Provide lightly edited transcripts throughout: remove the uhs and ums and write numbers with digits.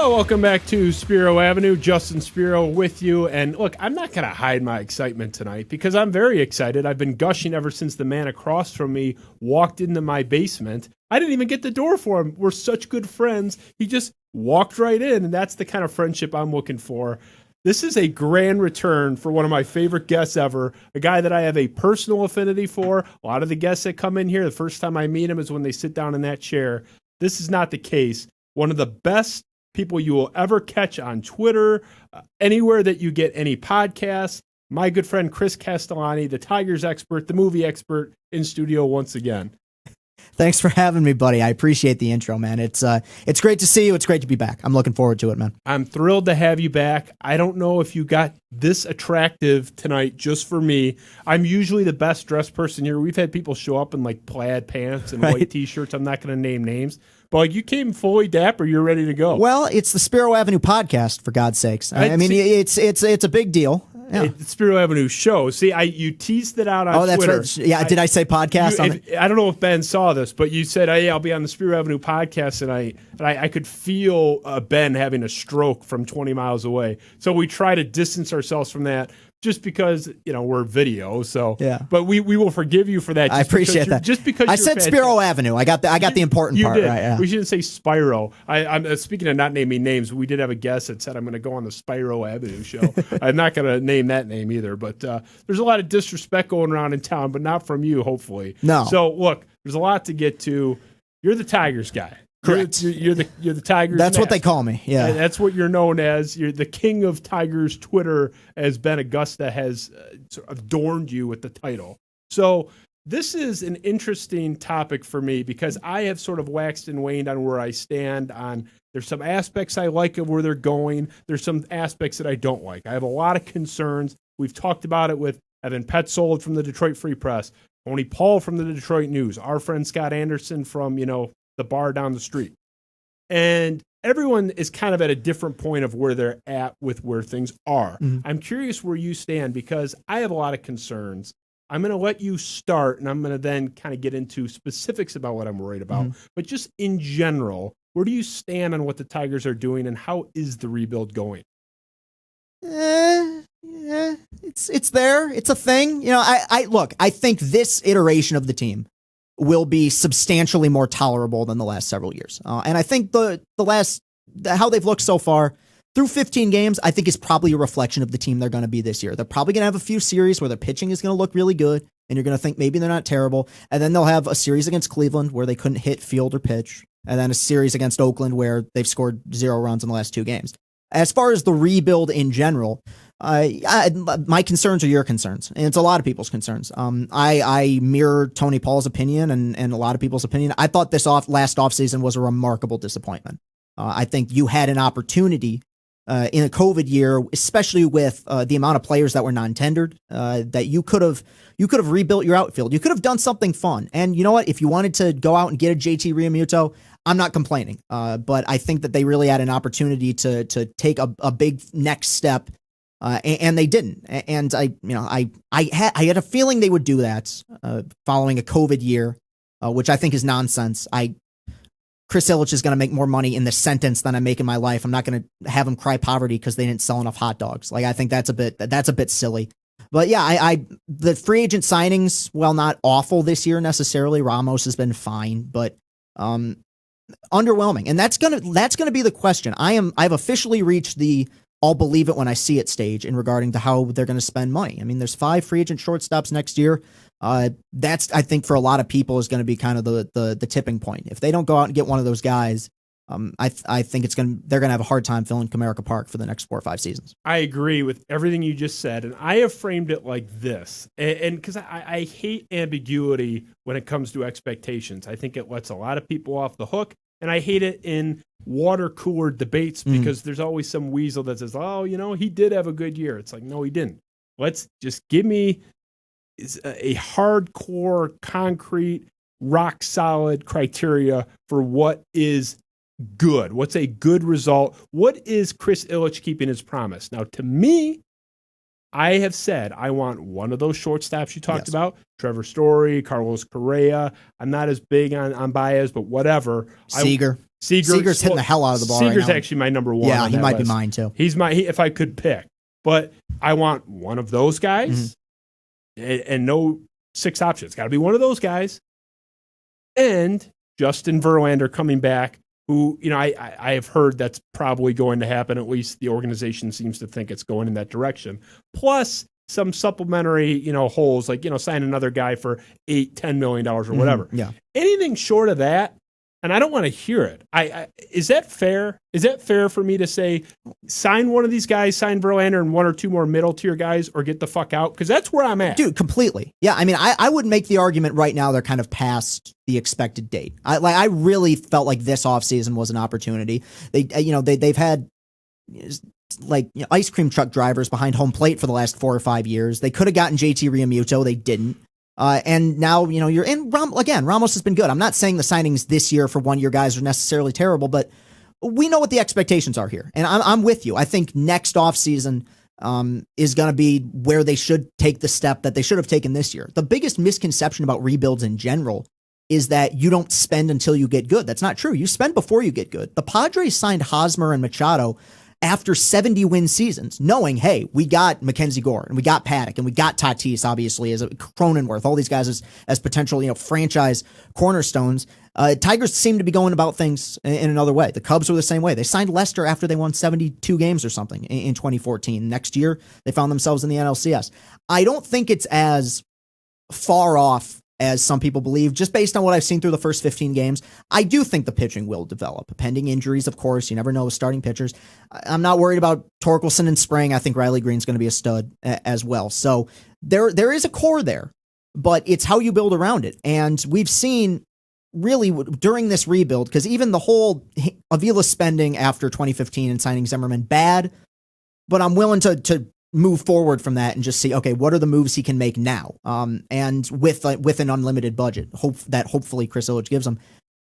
Hello, welcome back to Spiro Avenue. Justin Spiro with you. And look, I'm not going to hide my excitement tonight because I'm very excited. I've been gushing ever since the man across from me walked into my basement. I didn't even get the door for him. We're such good friends. He just walked right in, and that's the kind of friendship I'm looking for. This is a grand return for one of my favorite guests ever, a guy that I have a personal affinity for. A lot of the guests that come in here, the first time I meet him is when they sit down in that chair. This is not the case. One of the best people you will ever catch on Twitter, anywhere that you get any podcasts. My good friend Chris Castellani, the Tigers expert, the movie expert, in studio once again. Thanks for having me, buddy. I appreciate the intro, man. It's great to see you. It's great to be back. I'm looking forward to it, man. I'm thrilled to have you back. I don't know if you got this attractive tonight just for me. I'm usually the best dressed person here. We've had people show up in like plaid pants and white T-shirts. I'm not going to name names. But like, you came fully dapper. You're ready to go. Well, it's the Spiro Avenue podcast, for God's sakes. I mean, it's a big deal. Yeah. It's Spiro Avenue show. See, you teased it out on Twitter. Right. Yeah, did I say podcast? I don't know if Ben saw this, but you said, "Hey, I'll be on the Spiro Avenue podcast," and I could feel Ben having a stroke from 20 miles away. So we try to distance ourselves from that, just because we're video. So yeah, but we will forgive you for that. I appreciate that. Just because I said Spiro Avenue, I got the important part did. right. Yeah. We shouldn't say Spiro. I'm speaking of not naming names. We did have a guest that said I'm going to go on the Spiro Avenue show. I'm not going to name that name either. But there's a lot of disrespect going around in town, but not from you, hopefully. No. So look, there's a lot to get to. You're the Tigers guy. Correct. You're the Tigers. That's what they call me. Yeah. And that's what you're known as. You're the king of Tigers Twitter, as Ben Augusta has sort of adorned you with the title. So this is an interesting topic for me because I have sort of waxed and waned on where I stand on. There's some aspects I like of where they're going. There's some aspects that I don't like. I have a lot of concerns. We've talked about it with Evan Petzold from the Detroit Free Press, Tony Paul from the Detroit News, our friend Scott Anderson from, the bar down the street. And everyone is kind of at a different point of where they're at with where things are. Mm-hmm. I'm curious where you stand because I have a lot of concerns. I'm going to let you start, and I'm going to then kind of get into specifics about what I'm worried about. Mm-hmm. But just in general, where do you stand on what the Tigers are doing, and how is the rebuild going? Yeah, it's there. It's a thing. I think this iteration of the team will be substantially more tolerable than the last several years. And I think how they've looked so far through 15 games, I think is probably a reflection of the team they're going to be this year. They're probably going to have a few series where their pitching is going to look really good, and you're going to think maybe they're not terrible. And then they'll have a series against Cleveland where they couldn't hit, field, or pitch. And then a series against Oakland where they've scored 0 runs in the last 2 games. As far as the rebuild in general, my concerns are your concerns, and it's a lot of people's concerns. I mirror Tony Paul's opinion and a lot of people's opinion. I thought this last offseason was a remarkable disappointment. I think you had an opportunity in a COVID year, especially with the amount of players that were non-tendered, that you could have rebuilt your outfield. You could have done something fun. And you know what? If you wanted to go out and get a JT Realmuto, I'm not complaining. But I think that they really had an opportunity to take a big next step. And they didn't. And I had a feeling they would do that following a COVID year, which I think is nonsense. Chris Illitch is going to make more money in this sentence than I make in my life. I'm not going to have him cry poverty because they didn't sell enough hot dogs. Like, I think that's a bit silly. But yeah, the free agent signings, while not awful this year necessarily, Ramos has been fine, but underwhelming. And that's gonna be the question. I've officially reached the I'll believe it when I see it stage in regarding to how they're going to spend money. I mean, there's 5 free agent shortstops next year. That's, I think, for a lot of people is going to be kind of the tipping point. If they don't go out and get one of those guys, I think they're going to have a hard time filling Comerica Park for the next 4 or 5 seasons. I agree with everything you just said, and I have framed it like this, and because I hate ambiguity when it comes to expectations. I think it lets a lot of people off the hook, and I hate it in water cooler debates because there's always some weasel that says, oh, he did have a good year. It's like, no, he didn't. Let's just give me a hardcore, concrete, rock solid criteria for what is good. What's a good result? What is Chris Illitch keeping his promise? Now, to me, I have said I want one of those shortstops you talked about, Trevor Story, Carlos Correa. I'm not as big on Baez, but whatever. Seager. Seager's hitting the hell out of the ball Seager's right now. actually my number one. Yeah, on he that might be list. mine too. He's if I could pick. But I want one of those guys and no 6 options. Got to be one of those guys. And Justin Verlander coming back, who, I have heard that's probably going to happen. At least the organization seems to think it's going in that direction. Plus some supplementary, holes, like, sign another guy for $8-10 million or whatever. Yeah. Anything short of that, and I don't want to hear it. Is that fair? Is that fair for me to say, sign one of these guys, sign Verlander and 1 or 2 more middle tier guys, or get the fuck out? Because that's where I'm at. Dude, completely. Yeah, I mean, I would make the argument right now they're kind of past the expected date. I really felt like this offseason was an opportunity. They've had ice cream truck drivers behind home plate for the last 4 or 5 years. They could have gotten JT Realmuto. They didn't. And now, you're in. Again, Ramos has been good. I'm not saying the signings this year for 1-year guys are necessarily terrible, but we know what the expectations are here. And I'm with you. I think next offseason is going to be where they should take the step that they should have taken this year. The biggest misconception about rebuilds in general is that you don't spend until you get good. That's not true. You spend before you get good. The Padres signed Hosmer and Machado after 70-win seasons, knowing, hey, we got Mackenzie Gore and we got Paddock and we got Tatis, obviously, as a Cronenworth, all these guys as potential, franchise cornerstones. Tigers seem to be going about things in another way. The Cubs were the same way. They signed Lester after they won 72 games or something in 2014. Next year, they found themselves in the NLCS. I don't think it's as far off as some people believe, just based on what I've seen through the first 15 games. I do think the pitching will develop. Pending injuries, of course. You never know with starting pitchers. I'm not worried about Torkelson in spring. I think Riley Green's going to be a stud as well. So there is a core there, but it's how you build around it. And we've seen really during this rebuild, because even the whole Avila spending after 2015 and signing Zimmerman, bad, but I'm willing to move forward from that and just see, okay, what are the moves he can make now? And with an unlimited budget, hopefully Chris Illitch gives him.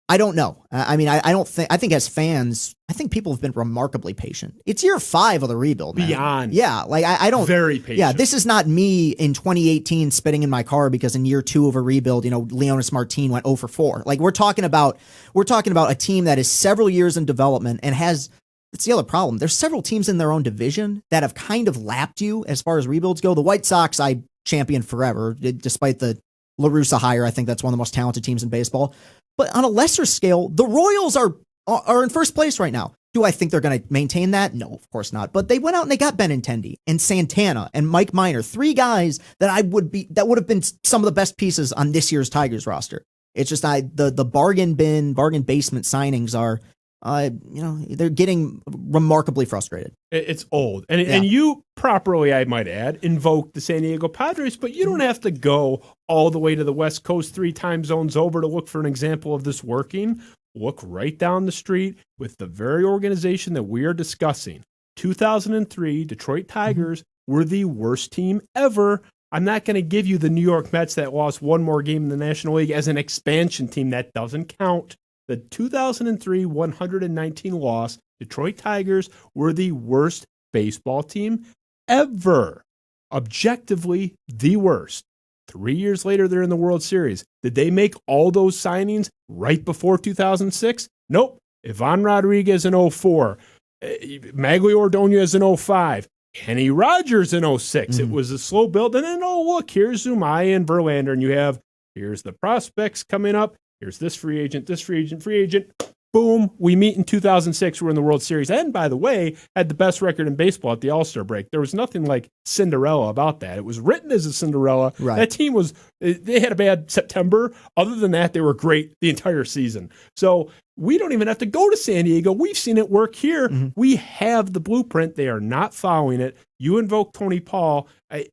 I don't know. I think as fans, I think people have been remarkably patient. It's year 5 of the rebuild, man. Beyond. Yeah. I don't. Very patient. Yeah. This is not me in 2018 spitting in my car because in year 2 of a rebuild, Leonis Martin went 0 for 4. Like we're talking about a team that is several years in development and has. It's the other problem. There's several teams in their own division that have kind of lapped you as far as rebuilds go. The White Sox, I championed forever, despite the La Russa hire. I think that's one of the most talented teams in baseball. But on a lesser scale, the Royals are in first place right now. Do I think they're going to maintain that? No, of course not. But they went out and they got Benintendi and Santana and Mike Minor, 3 guys that would have been some of the best pieces on this year's Tigers roster. It's just the bargain basement signings are. They're getting remarkably frustrated. It's old. And you properly, I might add, invoke the San Diego Padres, but you don't have to go all the way to the West Coast 3 time zones over to look for an example of this working. Look right down the street with the very organization that we are discussing. 2003 Detroit Tigers were the worst team ever. I'm not going to give you the New York Mets that lost 1 more game in the National League as an expansion team. That doesn't count. The 2003 119 loss, Detroit Tigers were the worst baseball team ever. Objectively, the worst. 3 years later, they're in the World Series. Did they make all those signings right before 2006? Nope. Ivan Rodriguez in 04. Magglio Ordonez in 05. Kenny Rogers in 06. It was a slow build. And then, look, here's Zumaya and Verlander. And here's the prospects coming up. Here's this free agent. Boom, we meet in 2006. We're in the World Series. And by the way, had the best record in baseball at the All-Star break. There was nothing like Cinderella about that. It was written as a Cinderella. Right. That team they had a bad September. Other than that, they were great the entire season. So we don't even have to go to San Diego. We've seen it work here. We have the blueprint. They are not following it. You invoke Tony Paul.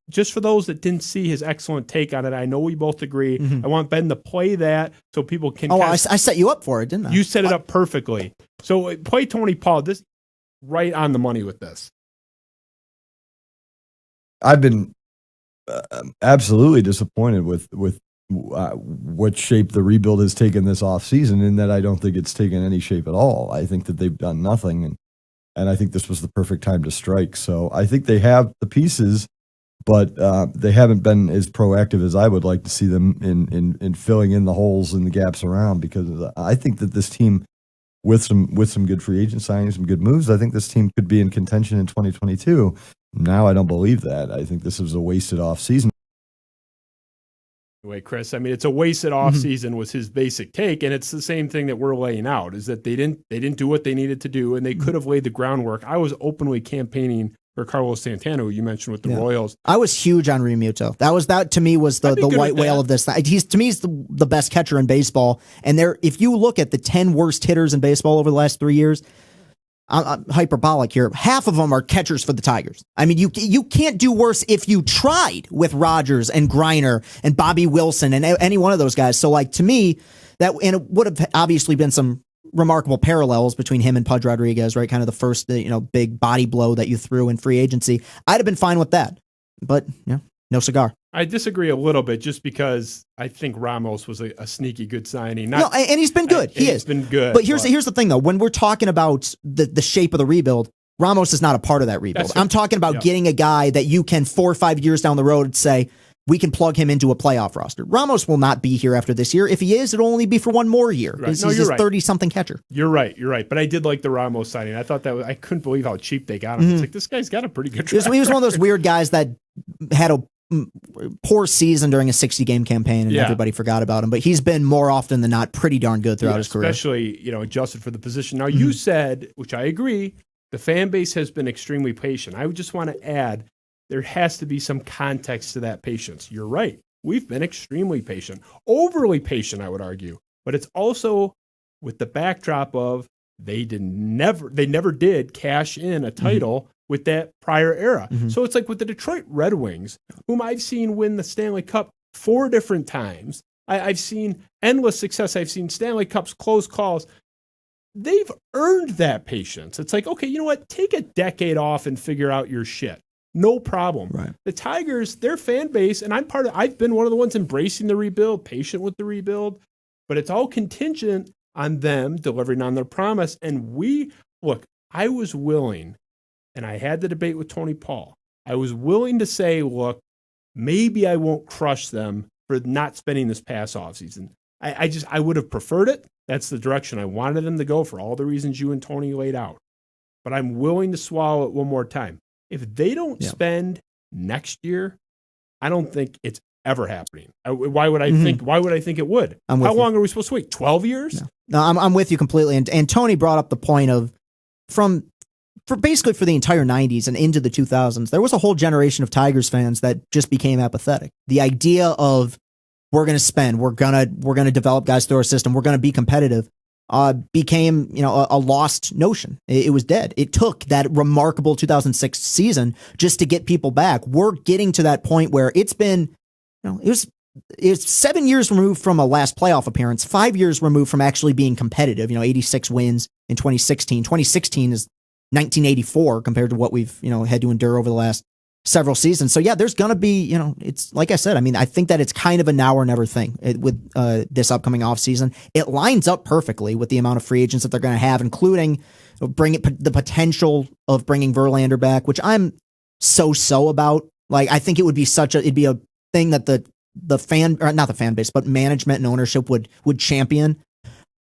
Just for those that didn't see his excellent take on it, I know we both agree. I want Ben to play that so people can. I set you up for it, didn't I? You set it up perfectly. So play Tony Paul. This right on the money with this. I've been absolutely disappointed with what shape the rebuild has taken this offseason, in that I don't think it's taken any shape at all. I think that they've done nothing, and I think this was the perfect time to strike. So I think they have the pieces, but they haven't been as proactive as I would like to see them in filling in the holes and the gaps around, because I think that this team with some good free agent signings, some good moves, I think this team could be in contention in 2022. Now I don't believe that. I think this was a wasted off season. Anyway, Chris, I mean, it's a wasted off season was his basic take, and it's the same thing that we're laying out, is that they didn't do what they needed to do, and they could have laid the groundwork. I was openly campaigning for Carlos Santana, who you mentioned with the Royals. I was huge on Realmuto. That to me was the white whale of this. He's the best catcher in baseball, and if you look at the 10 worst hitters in baseball over the last 3 years, I'm hyperbolic here. Half of them are catchers for the Tigers. I mean, you can't do worse if you tried with Rogers and Griner and Bobby Wilson and any one of those guys. So, like, to me, and it would have obviously been some remarkable parallels between him and Pudge Rodriguez, right? Kind of the first, big body blow that you threw in free agency. I'd have been fine with that, but no cigar. I disagree a little bit, just because I think Ramos was a sneaky good signing. And he's been good. He's been good. But here's the thing, though. When we're talking about the shape of the rebuild, Ramos is not a part of that rebuild. I'm talking about getting a guy that you can 4 or 5 years down the road say, we can plug him into a playoff roster. Ramos will not be here after this year. If he is, it'll only be for one more year. Right. He's a 30-something catcher. You're right. But I did like the Ramos signing. I thought I couldn't believe how cheap they got him. It's like, this guy's got a pretty good track. He was one of those weird guys that had a poor season during a 60-game campaign, and everybody forgot about him. But he's been more often than not pretty darn good throughout his career. Especially, adjusted for the position. Now, you said, which I agree, the fan base has been extremely patient. I would just want to add, there has to be some context to that patience. You're right. We've been extremely patient, overly patient, I would argue. But it's also with the backdrop of they never did cash in a title with that prior era. So it's like with the Detroit Red Wings, whom I've seen win the Stanley Cup 4 different times. I've seen endless success. I've seen Stanley Cups, close calls. They've earned that patience. It's like, okay, you know what? Take a decade off and figure out your shit. No problem. Right. The Tigers, their fan base, and I've been one of the ones embracing the rebuild, patient with the rebuild, but it's all contingent on them delivering on their promise. And I was willing, and I had the debate with Tony Paul. I was willing to say, look, maybe I won't crush them for not spending this past offseason. I would have preferred it. That's the direction I wanted them to go for all the reasons you and Tony laid out. But I'm willing to swallow it one more time. If they don't spend next year, I don't think it's ever happening. Why would I think? Why would I think it would? How long are we supposed to wait? 12 years? No, I'm with you completely. And Tony brought up the point of for the entire 90s and into the 2000s, there was a whole generation of Tigers fans that just became apathetic. The idea of we're going to spend, we're going to develop guys through our system, we're going to be competitive, became a lost notion. It was dead. It took that remarkable 2006 season just to get people back. We're getting to that point where it's been, it's 7 years removed from a last playoff appearance, 5 years removed from actually being competitive. 86 wins in 2016. 2016 is 1984 compared to what we've had to endure over the last several seasons. So there's going to be, it's like I said, I mean, I think that it's kind of a now or never thing with this upcoming offseason. It lines up perfectly with the amount of free agents that they're going to have, including the potential of bringing Verlander back, which I'm so about. Like, I think it'd be a thing that the fan, or not the fan base, but management and ownership would champion.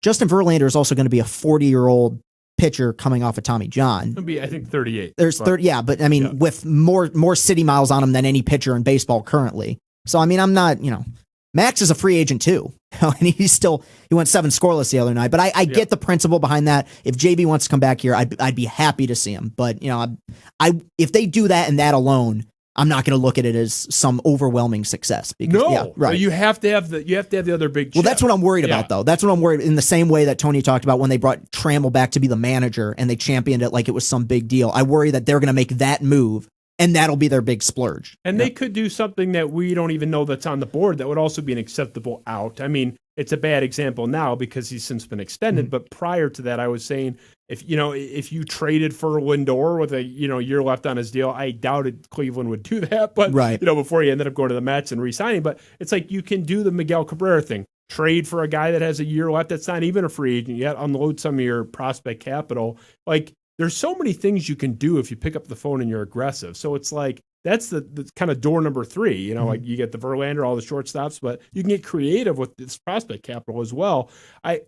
Justin Verlander is also going to be a 40-year-old pitcher coming off of Tommy John. It'll be, I think, 38. There's 30, but I mean, with more city miles on him than any pitcher in baseball currently. So I mean, I'm not, Max is a free agent too, and he went 7 scoreless the other night. But I get the principle behind that. If JB wants to come back here, I'd be happy to see him. But if they do that and that alone, I'm not going to look at it as some overwhelming success. Because, right. You have to have the other big. Well, that's what I'm worried about, though. That's what I'm worried. In the same way that Tony talked about when they brought Trammell back to be the manager and they championed it like it was some big deal. I worry that they're going to make that move, and that'll be their big splurge. And they could do something that we don't even know that's on the board that would also be an acceptable out. I mean, it's a bad example now because he's since been extended. But prior to that, I was saying if you traded for Lindor with a year left on his deal, I doubted Cleveland would do that. But before he ended up going to the Mets and re-signing. But it's like you can do the Miguel Cabrera thing. Trade for a guy that has a year left that's not even a free agent yet. Unload some of your prospect capital. Like, there's so many things you can do if you pick up the phone and you're aggressive. So it's like that's the kind of door number 3. You know, like you get the Verlander, all the shortstops, but you can get creative with this prospect capital as well. I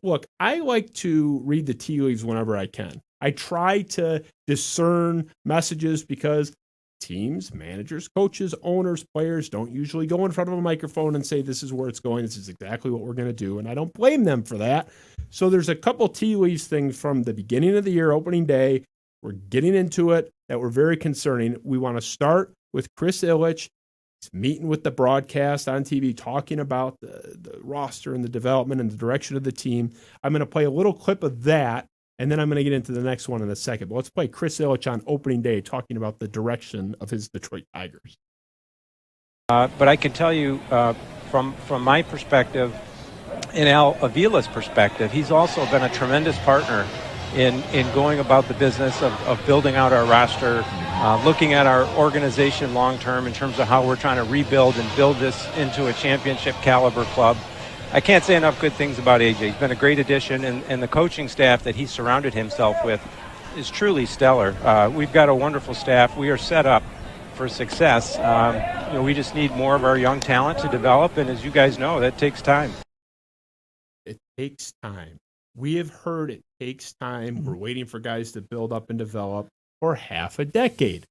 like to read the tea leaves whenever I can. I try to discern messages because teams, managers, coaches, owners, players don't usually go in front of a microphone and say, this is where it's going. This is exactly what we're going to do. And I don't blame them for that. So there's a couple tea leaves things from the beginning of the year, opening day. We're getting into it that were very concerning. We want to start with Chris Illitch. He's meeting with the broadcast on TV, talking about the roster and the development and the direction of the team. I'm going to play a little clip of that, and then I'm going to get into the next one in a second. But let's play Chris Illitch on opening day talking about the direction of his Detroit Tigers. But I can tell you from my perspective, and Al Avila's perspective, he's also been a tremendous partner in going about the business of building out our roster, looking at our organization long-term in terms of how we're trying to rebuild and build this into a championship caliber club. I can't say enough good things about AJ. He's been a great addition, and the coaching staff that he's surrounded himself with is truly stellar. We've got a wonderful staff. We are set up for success. We just need more of our young talent to develop, and as you guys know, that takes time. It takes time. We have heard it takes time. We're waiting for guys to build up and develop for half a decade.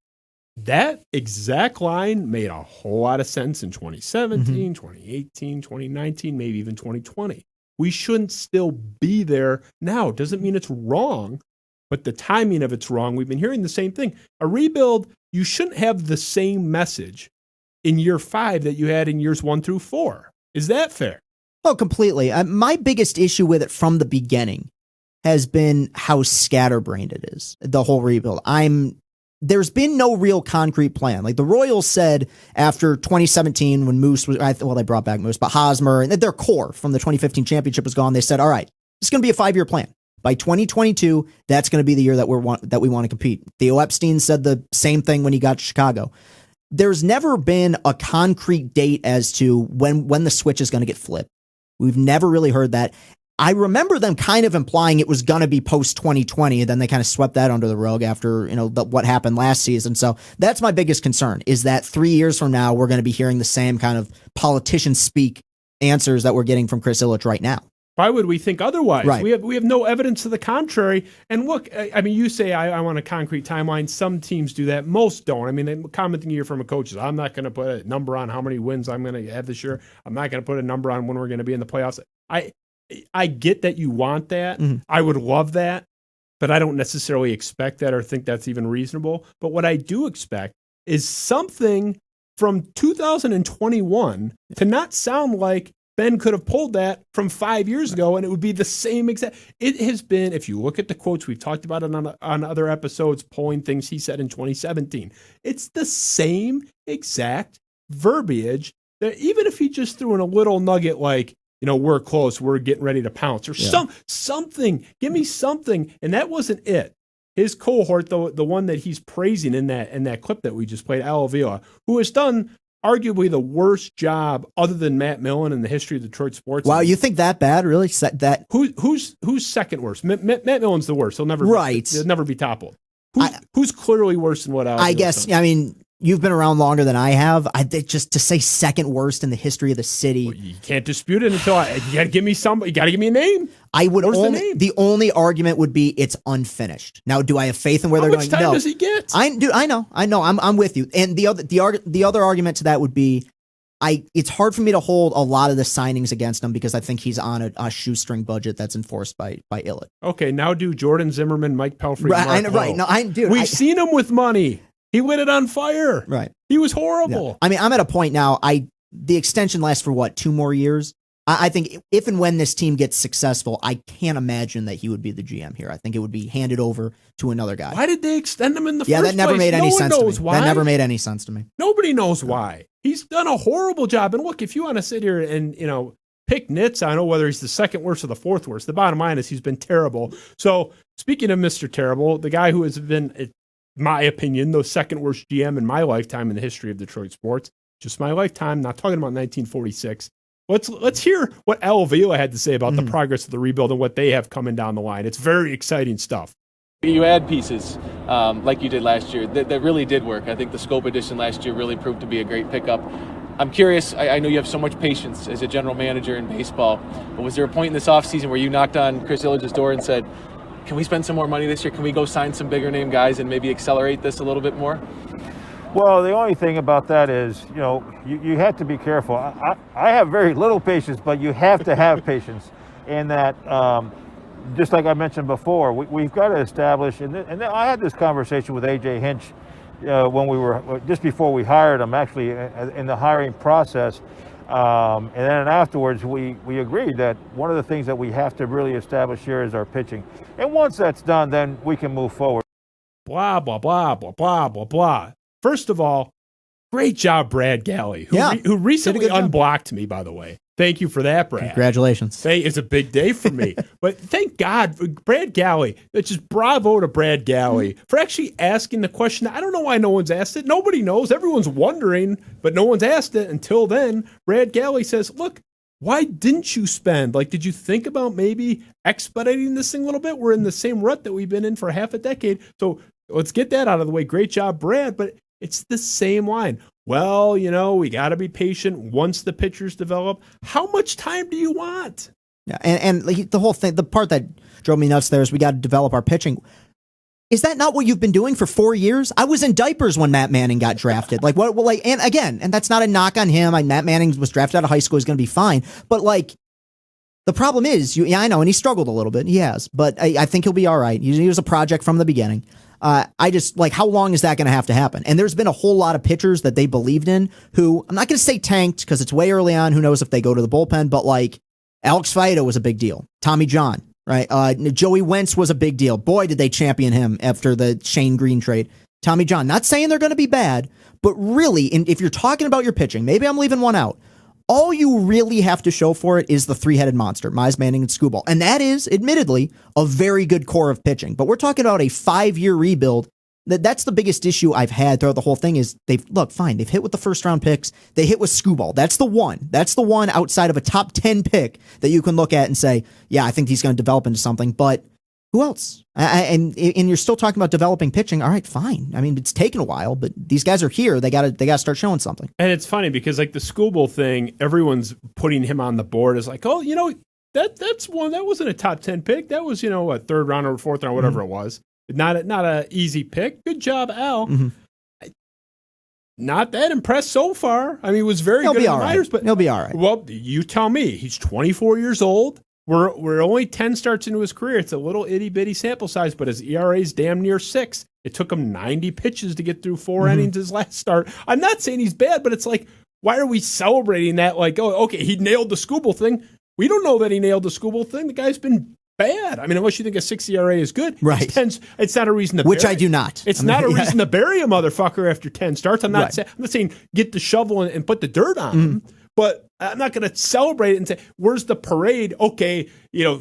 That exact line made a whole lot of sense in 2017, 2018, 2019, maybe even 2020. We shouldn't still be there now. Doesn't mean it's wrong, but the timing of it's wrong. We've been hearing the same thing. A rebuild, you shouldn't have the same message in year 5 that you had in years 1 through 4. Is that fair? Oh, completely. My biggest issue with it from the beginning has been how scatterbrained it is, the whole rebuild. There's been no real concrete plan. Like the Royals said after 2017 when Moose was, they brought back Moose, but Hosmer and their core from the 2015 championship was gone. They said, all right, it's going to be a 5-year plan. By 2022, that's going to be the year that we want to compete. Theo Epstein said the same thing when he got to Chicago. There's never been a concrete date as to when the switch is going to get flipped. We've never really heard that. I remember them kind of implying it was going to be post 2020, and then they kind of swept that under the rug after what happened last season. So that's my biggest concern, is that 3 years from now we're going to be hearing the same kind of politician speak answers that we're getting from Chris Illitch right now. Why would we think otherwise? Right. We have no evidence to the contrary. And look, I mean, you say I want a concrete timeline. Some teams do that. Most don't. I mean, a common thing you hear from a coach is, I'm not going to put a number on how many wins I'm going to have this year. I'm not going to put a number on when we're going to be in the playoffs. I get that you want that. Mm-hmm. I would love that, but I don't necessarily expect that or think that's even reasonable. But what I do expect is something from 2021 to not sound like Ben could have pulled that from 5 years ago, and it would be the same exact. It has been, if you look at the quotes, we've talked about it on other episodes, pulling things he said in 2017. It's the same exact verbiage that even if he just threw in a little nugget like, we're close, we're getting ready to pounce, or something, give me something. And that wasn't it. His cohort, the one that he's praising in that clip that we just played, Al Avila, who has done arguably the worst job other than Matt Millen in the history of Detroit sports. Wow, you think that bad? Really? Who's second worst? Matt Millen's the worst. He'll never be toppled. Who's clearly worse than what Al Avila guess, done? I mean, you've been around longer than I have. Just to say second worst in the history of the city. Well, you can't dispute it until you got to give me somebody. You got to give me a name. The only argument would be it's unfinished. Now, do I have faith in where they're going? How much time does he get? I know. I'm with you. And the other argument to that would be, it's hard for me to hold a lot of the signings against him because I think he's on a shoestring budget that's enforced by Illitch. Okay, now do Jordan Zimmerman, Mike Pelfrey, We've seen him with money. He lit it on fire. Right. He was horrible. Yeah. I mean, I'm at a point now, the extension lasts for 2 more years? I think if and when this team gets successful, I can't imagine that he would be the GM here. I think it would be handed over to another guy. Why did they extend him in the first place? Yeah, that never made any sense to me. Why. That never made any sense to me. Nobody knows why. He's done a horrible job. And look, if you want to sit here and, pick nits, I know whether he's the second worst or the fourth worst. The bottom line is he's been terrible. So speaking of Mr. Terrible, the guy who has been, in my opinion, the second worst GM in my lifetime in the history of Detroit sports, just my lifetime, not talking about 1946. Let's hear what Al Avila had to say about the progress of the rebuild and what they have coming down the line. It's very exciting stuff. You add pieces. like you did last year, that really did work. I think the Scope edition last year really proved to be a great pickup. I'm curious, I know you have so much patience as a general manager in baseball, but was there a point in this offseason where you knocked on Chris Illitch's door and said, can we spend some more money this year? Can we go sign some bigger name guys and maybe accelerate this a little bit more? Well, the only thing about that is, you have to be careful. I have very little patience, but you have to have patience. And that, just like I mentioned before, we've got to establish, and I had this conversation with A.J. Hinch when we were, just before we hired him, actually, in the hiring process. And then afterwards, we agreed that one of the things that we have to really establish here is our pitching. And once that's done, then we can move forward. Blah, blah, blah, blah, blah, blah, blah. First of all, great job, Brad Galley, who recently unblocked me, by the way. Thank you for that, Brad. Congratulations. It's a big day for me. But thank God, Brad Galley, it's just bravo to Brad Galley for actually asking the question. I don't know why no one's asked it. Nobody knows. Everyone's wondering, but no one's asked it until then. Brad Galley says, look, why didn't you spend? Like, did you think about maybe expediting this thing a little bit? We're in the same rut that we've been in for half a decade. So let's get that out of the way. Great job, Brad. But it's the same line. Well, we got to be patient once the pitchers develop. How much time do you want? Yeah, and the whole thing, the part that drove me nuts there is we got to develop our pitching. Is that not what you've been doing for 4 years? I was in diapers when Matt Manning got drafted. And again, and that's not a knock on him. Matt Manning was drafted out of high school. He's going to be fine. But the problem is, I know, and he struggled a little bit. He has, but I think he'll be all right. He was a project from the beginning. I just how long is that going to have to happen? And there's been a whole lot of pitchers that they believed in who, I'm not going to say tanked because it's way early on. Who knows if they go to the bullpen, but Alex Faedo was a big deal. Tommy John, right? Joey Wentz was a big deal. Boy, did they champion him after the Shane Green trade. Tommy John, not saying they're going to be bad, but really, if you're talking about your pitching, maybe I'm leaving one out. All you really have to show for it is the three-headed monster, Mize, Manning, and Skubal. And that is, admittedly, a very good core of pitching. But we're talking about a 5-year rebuild. That's the biggest issue I've had throughout the whole thing is they've hit with the first-round picks. They hit with Skubal. That's the one. That's the one outside of a top 10 pick that you can look at and say, yeah, I think he's going to develop into something. But who else? And you're still talking about developing pitching. All right, fine. I mean, it's taken a while, but these guys are here. They got to start showing something. And it's funny because the Skubal thing, everyone's putting him on the board as that's one that wasn't a top 10 pick. That was a third round or fourth round, whatever it was. Not a easy pick. Good job, Al. Not that impressed so far. I mean, he was very good in the minors, but he'll be all right. Well, you tell me. He's 24 years old. We're only 10 starts into his career. It's a little itty-bitty sample size, but his ERA is damn near 6. It took him 90 pitches to get through 4 innings his last start. I'm not saying he's bad, but it's why are we celebrating that? Okay, he nailed the Skubal thing. We don't know that he nailed the Skubal thing. The guy's been bad. I mean, unless you think a 6 ERA is good. Right. It's not a reason to Which bury. I do not. It's not a reason to bury a motherfucker after 10 starts. I'm not saying get the shovel and put the dirt on him. But I'm not going to celebrate it and say, where's the parade? Okay,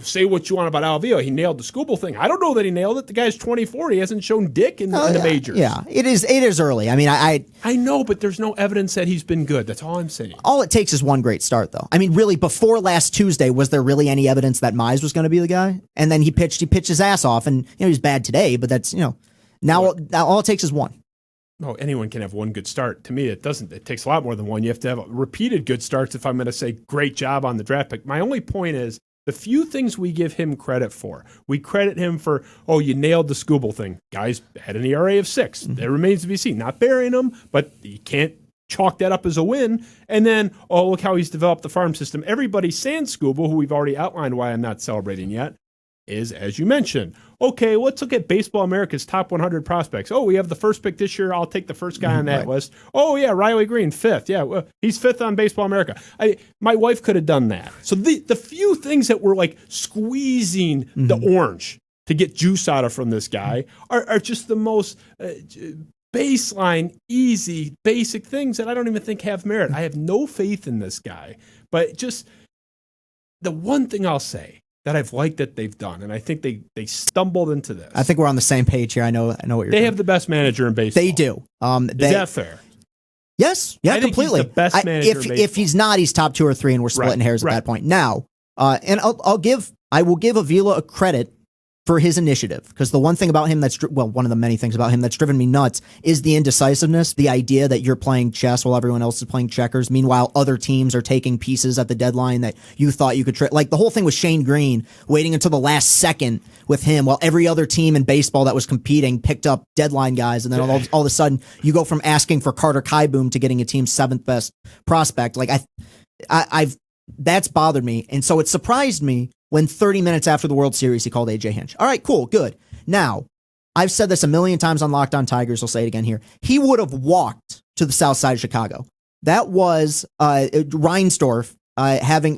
say what you want about Alvio. He nailed the Skubal thing. I don't know that he nailed it. The guy's 24. He hasn't shown dick in the majors. Yeah, it is early. I mean, I know, but there's no evidence that he's been good. That's all I'm saying. All it takes is one great start, though. I mean, really, before last Tuesday, was there really any evidence that Mize was going to be the guy? And then he pitched his ass off, and he's bad today, but that's, now all it takes is one. Oh, anyone can have one good start. To me, it doesn't. It takes a lot more than one. You have to have repeated good starts if I'm going to say great job on the draft pick. My only point is the few things we give him credit for. We credit him for, you nailed the Skubal thing. Guys had an ERA of 6. That remains to be seen. Not burying him, but you can't chalk that up as a win. And then, look how he's developed the farm system. Everybody sans Skubal, who we've already outlined why I'm not celebrating yet, is, as you mentioned, okay, let's look at Baseball America's top 100 prospects. Oh, we have the first pick this year. I'll take the first guy on that list. Oh, yeah, Riley Green, 5th. Yeah, he's 5th on Baseball America. My wife could have done that. So the few things that were squeezing the orange to get juice out of from this guy are just the most baseline, easy, basic things that I don't even think have merit. I have no faith in this guy. But just the one thing I'll say that I've liked that they've done, and I think they stumbled into this. I think we're on the same page here. I know what you're They have the best manager in baseball. They do. Is that fair? Yes. Yeah, I think completely. He's the best manager in baseball. If he's not, he's top 2 or 3, and we're splitting hairs at that point. Now, and I will give Avila a credit for his initiative, because the one thing about him one of the many things about him that's driven me nuts is the indecisiveness, the idea that you're playing chess while everyone else is playing checkers. Meanwhile, other teams are taking pieces at the deadline that you thought you could trade. Like the whole thing with Shane Green, waiting until the last second with him while every other team in baseball that was competing picked up deadline guys. And then all of a sudden you go from asking for Carter Kieboom to getting a team's 7th best prospect. Like that's bothered me. And so it surprised me when 30 minutes after the World Series, he called AJ Hinch. All right, cool, good. Now, I've said this a million times on Locked On Tigers. I'll say it again here. He would have walked to the south side of Chicago. That was Reinsdorf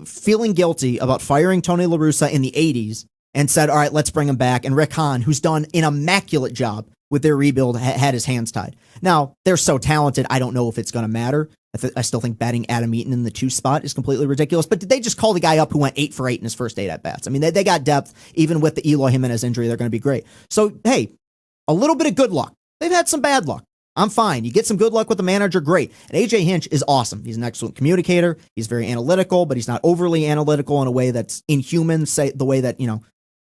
feeling guilty about firing Tony La Russa in the 80s and said, all right, let's bring him back. And Rick Hahn, who's done an immaculate job with their rebuild, had his hands tied. Now, they're so talented, I don't know if it's going to matter. I still think batting Adam Eaton in the 2 spot is completely ridiculous. But did they just call the guy up who went 8 for 8 in his first 8 at-bats? I mean, they got depth. Even with the Eloy Jimenez injury, they're going to be great. So, hey, a little bit of good luck. They've had some bad luck. I'm fine. You get some good luck with the manager, great. And AJ Hinch is awesome. He's an excellent communicator. He's very analytical, but he's not overly analytical in a way that's inhuman, say the way that,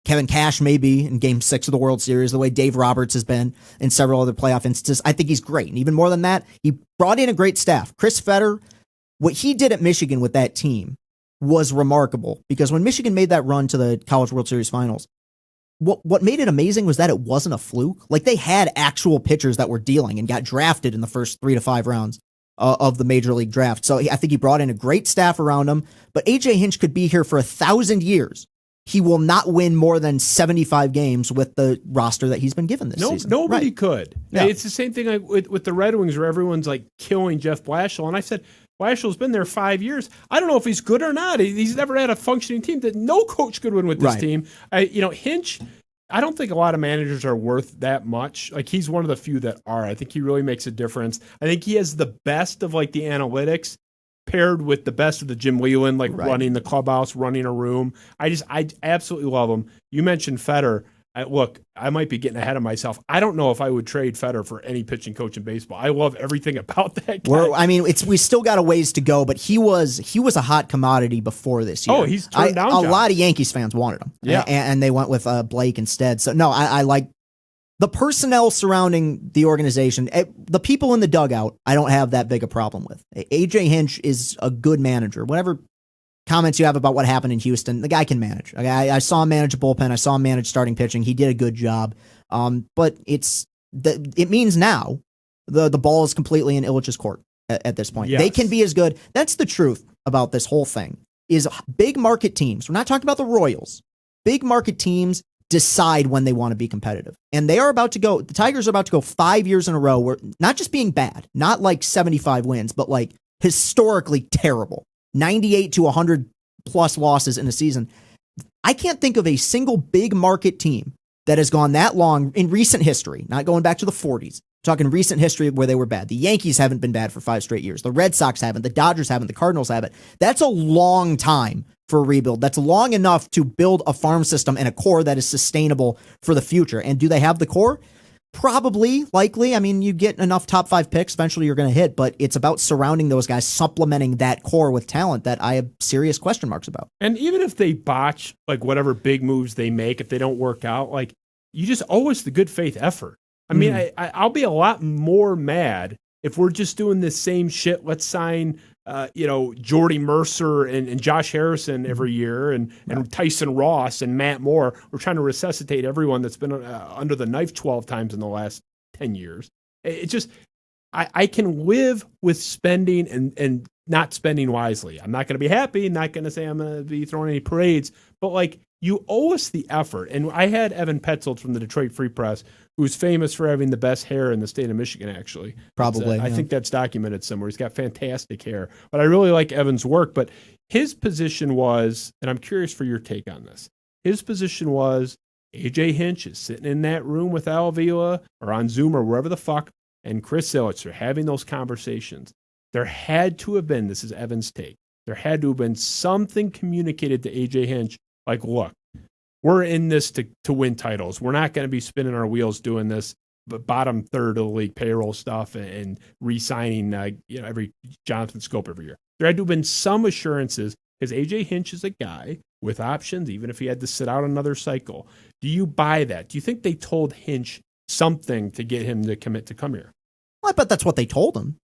Kevin Cash may be in Game 6 of the World Series, the way Dave Roberts has been in several other playoff instances. I think he's great. And even more than that, he brought in a great staff. Chris Fetter, what he did at Michigan with that team was remarkable, because when Michigan made that run to the College World Series finals, what made it amazing was that it wasn't a fluke. Like, they had actual pitchers that were dealing and got drafted in the first 3 to 5 rounds of the Major League draft. So I think he brought in a great staff around him. But AJ Hinch could be here for 1,000 years. He will not win more than 75 games with the roster that he's been given this season. Nobody Right. could. Yeah. It's the same thing with the Red Wings, where everyone's like killing Jeff Blashill. And I said, Blashill's been there 5 years. I don't know if he's good or not. He's never had a functioning team. That no coach could win with this Right. team. Hinch, I don't think a lot of managers are worth that much. Like, he's one of the few that are. I think he really makes a difference. I think he has the best of like the analytics paired with the best of the Jim Leland, like Right. running the clubhouse, running a room. I absolutely love him. You mentioned Fetter. I might be getting ahead of myself. I don't know if I would trade Fetter for any pitching coach in baseball. I love everything about that guy. We still got a ways to go, but he was a hot commodity before this year. Oh, he's turned down a jobs. lot of Yankees fans wanted him. Yeah. And they went with Blake instead. So no, I like the personnel surrounding the organization. The people in the dugout, I don't have that big a problem with. AJ Hinch is a good manager. Whatever comments you have about what happened in Houston, the guy can manage. I saw him manage a bullpen. I saw him manage starting pitching. He did a good job. But it means now the ball is completely in Illich's court at this point. Yes. They can be as good. That's the truth about this whole thing. Is big market teams. We're not talking about the Royals. Big market teams decide when they want to be competitive. And they are about to go, the Tigers are about to go 5 years in a row where not just being bad, not like 75 wins, but like historically terrible. 98 to 100 plus losses in a season. I can't think of a single big market team that has gone that long in recent history, not going back to the 40s, talking recent history where they were bad. The Yankees haven't been bad for 5 straight years. The Red Sox haven't. The Dodgers haven't. The Cardinals haven't. That's a long time for a rebuild. That's long enough to build a farm system and a core that is sustainable for the future. And do they have the core? Probably, likely. I mean, you get enough top 5 picks, eventually you're going to hit, but it's about surrounding those guys, supplementing that core with talent that I have serious question marks about. And even if they botch, like whatever big moves they make, if they don't work out, like, you just owe us the good faith effort. I mean, I'll be a lot more mad if we're just doing this same shit. Let's sign, Jordy Mercer and Josh Harrison every year, and Tyson Ross and Matt Moore. We're trying to resuscitate everyone that's been under the knife 12 times in the last 10 years. It's just, I can live with spending and not spending wisely. I'm not going to be happy, not going to say I'm going to be throwing any parades, but like, you owe us the effort. And I had Evan Petzold from the Detroit Free Press, who's famous for having the best hair in the state of Michigan, actually. Probably. I think that's documented somewhere. He's got fantastic hair. But I really like Evan's work. But his position was, and I'm curious for your take on this, his position was AJ Hinch is sitting in that room with Al Avila or on Zoom or wherever the fuck, and Chris Illitch are having those conversations. There had to have been, this is Evan's take, there had to have been something communicated to AJ Hinch, like, look, we're in this to win titles. We're not going to be spinning our wheels doing this, but bottom third of the league payroll stuff and re-signing every Jonathan Scope every year. There had to have been some assurances, because AJ Hinch is a guy with options, even if he had to sit out another cycle. Do you buy that? Do you think they told Hinch something to get him to commit to come here? Well, I bet that's what they told him.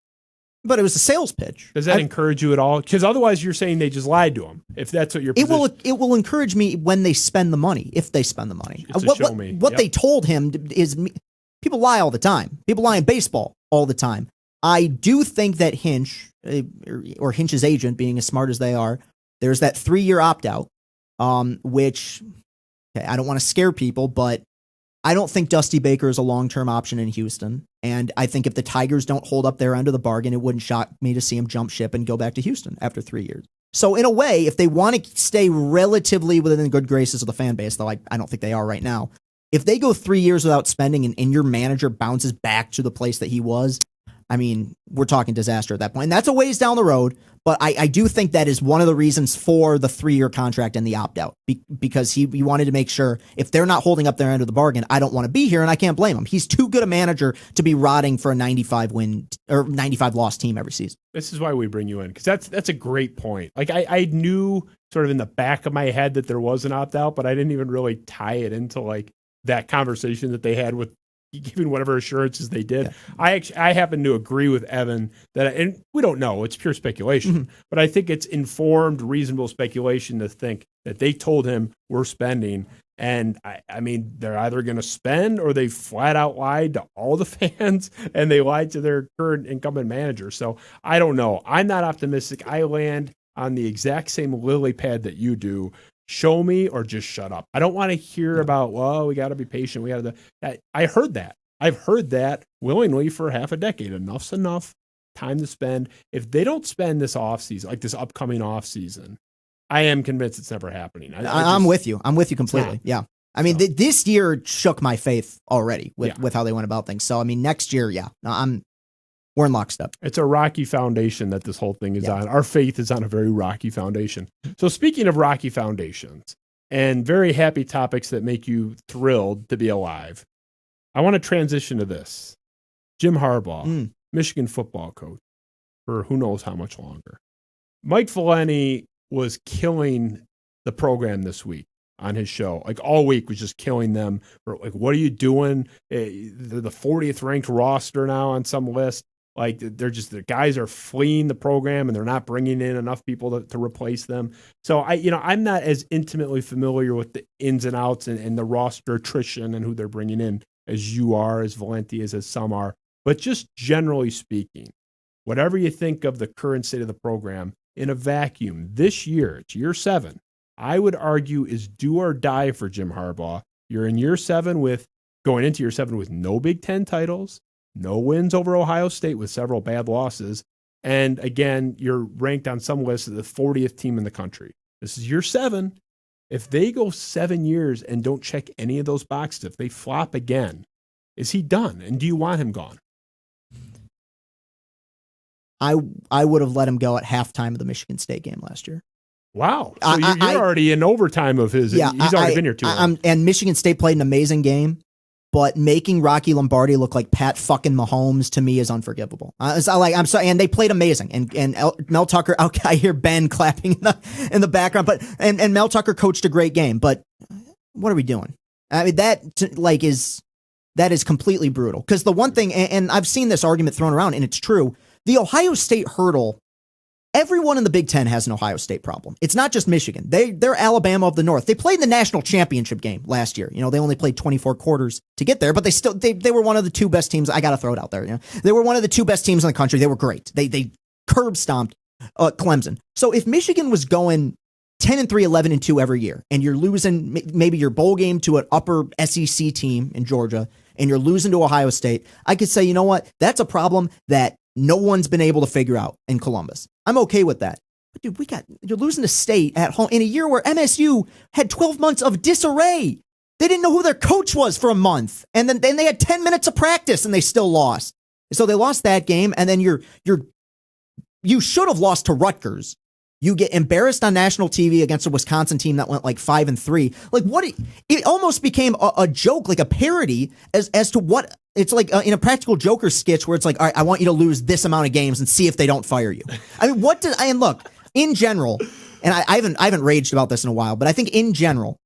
But it was a sales pitch. Does that encourage you at all? Because otherwise you're saying they just lied to him. If that's what you're it will encourage me when they spend the money, if they spend the money. What they told him is people lie all the time. People lie in baseball all the time. I do think that Hinch, or Hinch's agent, being as smart as they are, there's that 3-year opt-out, which, okay, I don't want to scare people, but I don't think Dusty Baker is a long-term option in Houston. And I think if the Tigers don't hold up their end of the bargain, it wouldn't shock me to see him jump ship and go back to Houston after 3 years. So in a way, if they want to stay relatively within the good graces of the fan base, though I don't think they are right now, if they go 3 years without spending and your manager bounces back to the place that he was, I mean, we're talking disaster at that point. And that's a ways down the road, but I do think that is one of the reasons for the 3-year contract and the opt-out, because he wanted to make sure if they're not holding up their end of the bargain, I don't want to be here, and I can't blame him. He's too good a manager to be rotting for a 95-win or 95-loss team every season. This is why we bring you in, because that's a great point. Like I knew sort of in the back of my head that there was an opt-out, but I didn't even really tie it into like that conversation that they had with giving whatever assurances they did. Yeah. I happen to agree with Evan that, and we don't know, it's pure speculation, but I think it's informed, reasonable speculation to think that they told him we're spending. And I mean, they're either going to spend or they flat out lied to all the fans and they lied to their current incumbent manager. So I don't know. I'm not optimistic. I land on the exact same lily pad that you do. Show me or just shut up. I don't want to hear about, well, we got to be patient. We got to. I heard that. I've heard that willingly for half a decade. Enough's enough. Time to spend. If they don't spend this offseason, like this upcoming offseason, I am convinced it's never happening. I'm with you. I'm with you completely. Yeah. I mean, this year shook my faith already with how they went about things. So, I mean, next year, we're in lockstep. It's a rocky foundation that this whole thing is on. Our faith is on a very rocky foundation. So speaking of rocky foundations and very happy topics that make you thrilled to be alive, I want to transition to this. Jim Harbaugh, Michigan football coach for who knows how much longer. Mike Valenti was killing the program this week on his show. Like all week was just killing them. For like, what are you doing? They're the 40th ranked roster now on some list. Like the guys are fleeing the program and they're not bringing in enough people to replace them. So I'm not as intimately familiar with the ins and outs and the roster attrition and who they're bringing in as you are, as Valenti is, as some are. But just generally speaking, whatever you think of the current state of the program in a vacuum, this year, it's year 7, I would argue is do or die for Jim Harbaugh. You're in going into year 7 with no Big Ten titles, no wins over Ohio State with several bad losses. And again, you're ranked on some list as the 40th team in the country. This is year 7. If they go 7 years and don't check any of those boxes, if they flop again, is he done? And do you want him gone? I would have let him go at halftime of the Michigan State game last year. Wow. So you're already in overtime of his. Yeah, he's already been here too long. And Michigan State played an amazing game. But making Rocky Lombardi look like Pat fucking Mahomes to me is unforgivable. I'm sorry, and they played amazing. And Mel Tucker, I hear Ben clapping in the background. But and Mel Tucker coached a great game. But what are we doing? I mean, that is completely brutal. Because the one thing, and I've seen this argument thrown around, and it's true. The Ohio State hurdle. Everyone in the Big Ten has an Ohio State problem. It's not just Michigan. They're Alabama of the North. They played the national championship game last year. They only played 24 quarters to get there, but they were one of the 2 best teams. I got to throw it out there. They were one of the 2 best teams in the country. They were great. They curb stomped Clemson. So if Michigan was going 10-3, 11-2 every year, and you're losing maybe your bowl game to an upper SEC team in Georgia, and you're losing to Ohio State, I could say, you know what? That's a problem that no one's been able to figure out in Columbus. I'm okay with that. But dude, you're losing to State at home in a year where MSU had 12 months of disarray. They didn't know who their coach was for a month. And then they had 10 minutes of practice and they still lost. So they lost that game. And then you should have lost to Rutgers. You get embarrassed on national TV against a Wisconsin team that went like 5-3. Like it almost became a joke, like a parody as to what it's like in a Practical Joker sketch where it's like, all right, I want you to lose this amount of games and see if they don't fire you. I mean, look, in general, and I haven't raged about this in a while, but I think in general,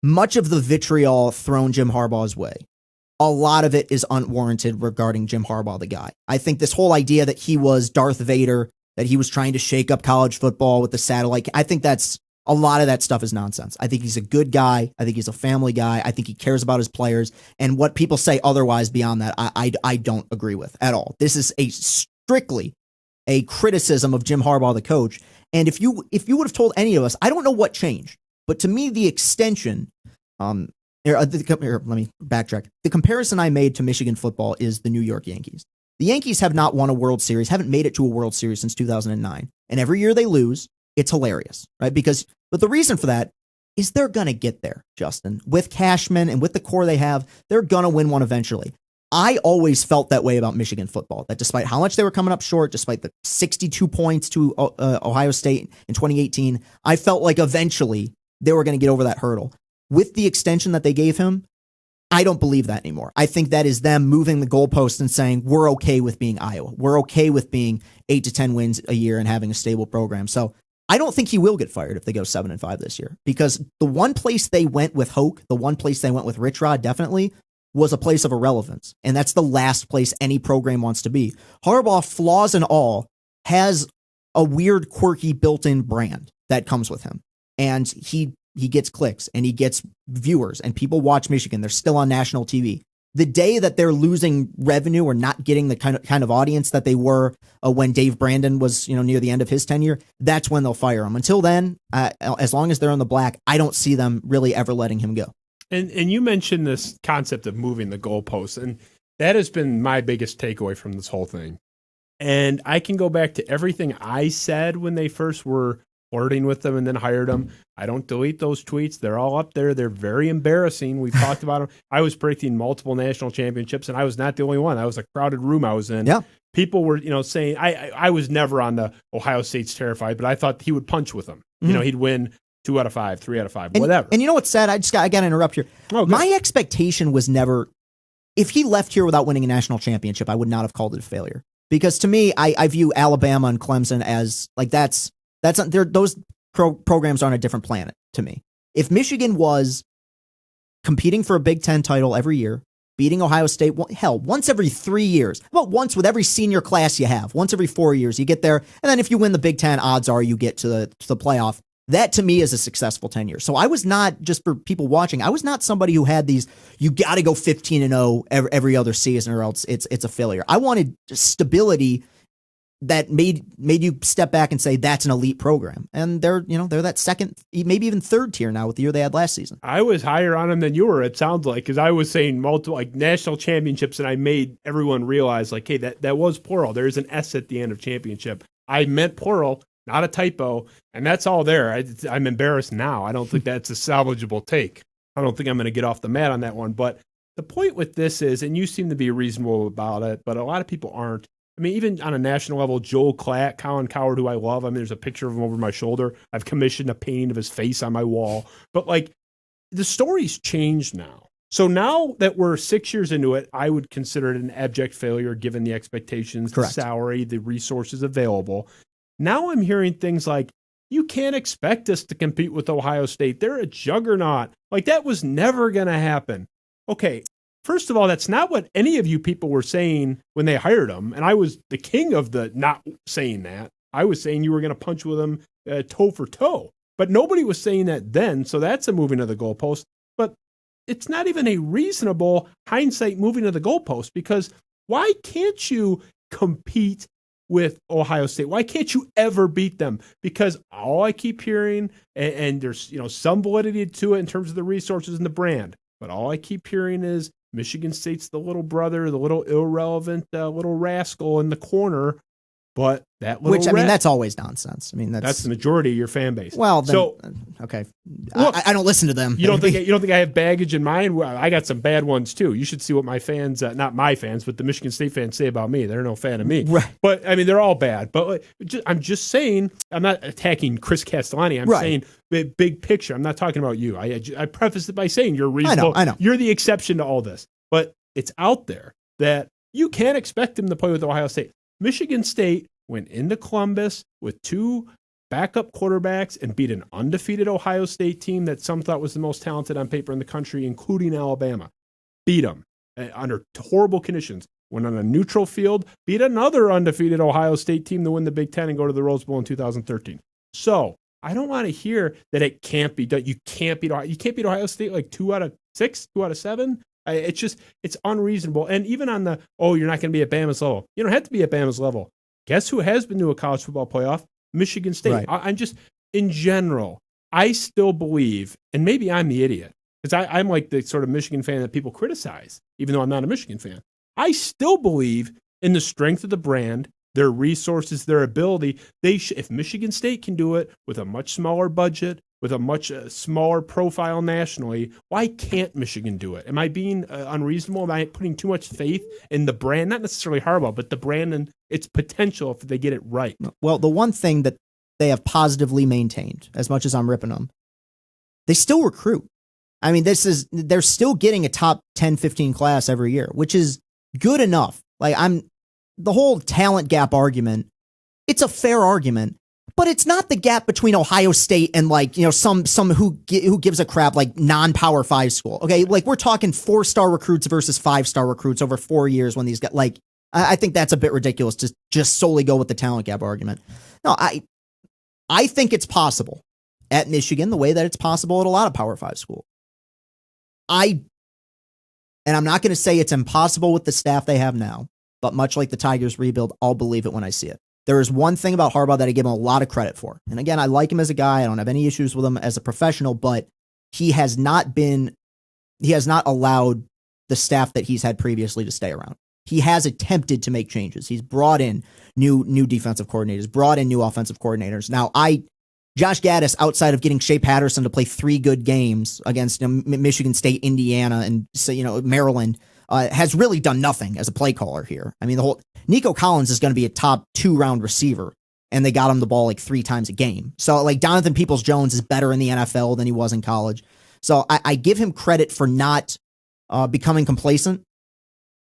much of the vitriol thrown Jim Harbaugh's way, a lot of it is unwarranted regarding Jim Harbaugh, the guy. I think this whole idea that he was Darth Vader, that he was trying to shake up college football with the satellite, I think that's a lot of that stuff is nonsense. I think he's a good guy. I think he's a family guy. I think he cares about his players. And what people say otherwise beyond that, I don't agree with at all. This is strictly a criticism of Jim Harbaugh, the coach. And if you would have told any of us, I don't know what changed, but to me, the extension, let me backtrack. The comparison I made to Michigan football is the New York Yankees. The Yankees have not won a World Series, haven't made it to a World Series since 2009. And every year they lose, it's hilarious, right? But the reason for that is they're going to get there, Justin. With Cashman and with the core they have, they're going to win one eventually. I always felt that way about Michigan football, that despite how much they were coming up short, despite the 62 points to Ohio State in 2018, I felt like eventually they were going to get over that hurdle. With the extension that they gave him, I don't believe that anymore. I think that is them moving the goalpost and saying, we're okay with being Iowa. We're okay with being 8 to 10 wins a year and having a stable program. So I don't think he will get fired if they go 7-5 this year, because the one place they went with Hoke, the one place they went with Rich Rod definitely was a place of irrelevance. And that's the last place any program wants to be. Harbaugh, flaws and all, has a weird, quirky built-in brand that comes with him. And he gets clicks and he gets viewers and people watch Michigan. They're still on national TV. The day that they're losing revenue or not getting the kind of audience that they were when Dave Brandon was, near the end of his tenure, that's when they'll fire him. Until then, as long as they're on the black, I don't see them really ever letting him go. And you mentioned this concept of moving the goalposts, and that has been my biggest takeaway from this whole thing. And I can go back to everything I said when they first were flirting with them and then hired them. I don't delete those tweets. They're all up there. They're very embarrassing. We've talked about them. I was predicting multiple national championships, and I was not the only one. That was a crowded room I was in. Yeah. People were, saying, I was never on the Ohio State's terrified, but I thought he would punch with them. Mm-hmm. He'd win 2 out of 5, 3 out of 5, whatever. And you know what's sad? I got to interrupt here. Oh, my expectation was never, if he left here without winning a national championship, I would not have called it a failure. Because to me, I view Alabama and Clemson as like those programs are on a different planet to me. If Michigan was competing for a Big Ten title every year, beating Ohio State, hell, once every 3 years, about once with every senior class you have, once every 4 years, you get there. And then if you win the Big Ten, odds are you get to the playoff. That to me is a successful tenure. So I was not, just for people watching, I was not somebody who had these, you got to go 15-0 every other season or else it's a failure. I wanted stability that made you step back and say that's an elite program. And they're that second, maybe even third tier now with the year they had last season. I was higher on them than you were, it sounds like, because I was saying multiple national championships, and I made everyone realize hey, that was plural. There's an S at the end of championship. I meant plural, not a typo, and that's all there. I'm embarrassed now. I don't think that's a salvageable take. I don't think I'm going to get off the mat on that one. But the point with this is, and you seem to be reasonable about it, but a lot of people aren't. I mean, even on a national level, Joel Klatt, Colin Cowherd, who I love, there's a picture of him over my shoulder. I've commissioned a painting of his face on my wall. But the story's changed now. So now that we're 6 years into it, I would consider it an abject failure given the expectations, Correct. The salary, the resources available. Now I'm hearing things like, you can't expect us to compete with Ohio State. They're a juggernaut. That was never going to happen. Okay, first of all, that's not what any of you people were saying when they hired him. And I was the king of the not saying that. I was saying you were going to punch with him toe for toe. But nobody was saying that then, so that's a moving of the goalpost. But it's not even a reasonable hindsight moving of the goalpost, because why can't you compete with Ohio State? Why can't you ever beat them? Because all I keep hearing, and there's some validity to it in terms of the resources and the brand, but all I keep hearing is Michigan State's the little brother, the little irrelevant little rascal in the corner. But that little that's always nonsense. That's the majority of your fan base. Well, then, so okay, look, I don't listen to them. You don't think I have baggage in mind? Well, I got some bad ones too. You should see what my fans, not my fans, but the Michigan State fans say about me. They're no fan of me. Right. But they're all bad. But I'm just saying, I'm not attacking Chris Castellani. I'm saying big picture. I'm not talking about you. I preface it by saying you're reasonable. I know. You're the exception to all this. But it's out there that you can't expect him to play with Ohio State. Michigan State went into Columbus with 2 backup quarterbacks and beat an undefeated Ohio State team that some thought was the most talented on paper in the country, including Alabama. Beat them under horrible conditions. Went on a neutral field, beat another undefeated Ohio State team to win the Big Ten and go to the Rose Bowl in 2013. So I don't want to hear that it can't be done. You can't beat Ohio State like 2 out of 6, 2 out of 7. It's unreasonable. And even on you're not going to be at Bama's level. You don't have to be at Bama's level. Guess who has been to a college football playoff? Michigan State. Right. I'm just, in general, I still believe, and maybe I'm the idiot, because I'm like the sort of Michigan fan that people criticize, even though I'm not a Michigan fan. I still believe in the strength of the brand, their resources, their ability. If Michigan State can do it with a much smaller budget, with a much smaller profile nationally, why can't Michigan do it? Am I being unreasonable? Am I putting too much faith in the brand? Not necessarily Harbaugh, but the brand and its potential if they get it right. Well, the one thing that they have positively maintained, as much as I'm ripping them, they still recruit. I mean, they're still getting a top 10, 15 class every year, which is good enough. Like, the whole talent gap argument, it's a fair argument, but it's not the gap between Ohio State and some who gives a crap like non-Power 5 school. Okay, like we're talking 4-star recruits versus 5-star recruits over 4 years when these guys I think that's a bit ridiculous to just solely go with the talent gap argument. No, I think it's possible at Michigan the way that it's possible at a lot of Power 5 schools. And I'm not going to say it's impossible with the staff they have now, but much like the Tigers rebuild, I'll believe it when I see it. There is one thing about Harbaugh that I give him a lot of credit for. And again, I like him as a guy. I don't have any issues with him as a professional, but he has not allowed the staff that he's had previously to stay around. He has attempted to make changes. He's brought in new defensive coordinators, brought in new offensive coordinators. Now, Josh Gaddis, outside of getting Shea Patterson to play 3 good games against Michigan State, Indiana, and Maryland, has really done nothing as a play caller here. I mean, Nico Collins is going to be a top 2-round receiver, and they got him the ball like 3 times a game. So like Donovan Peoples-Jones is better in the NFL than he was in college. So I give him credit for not becoming complacent.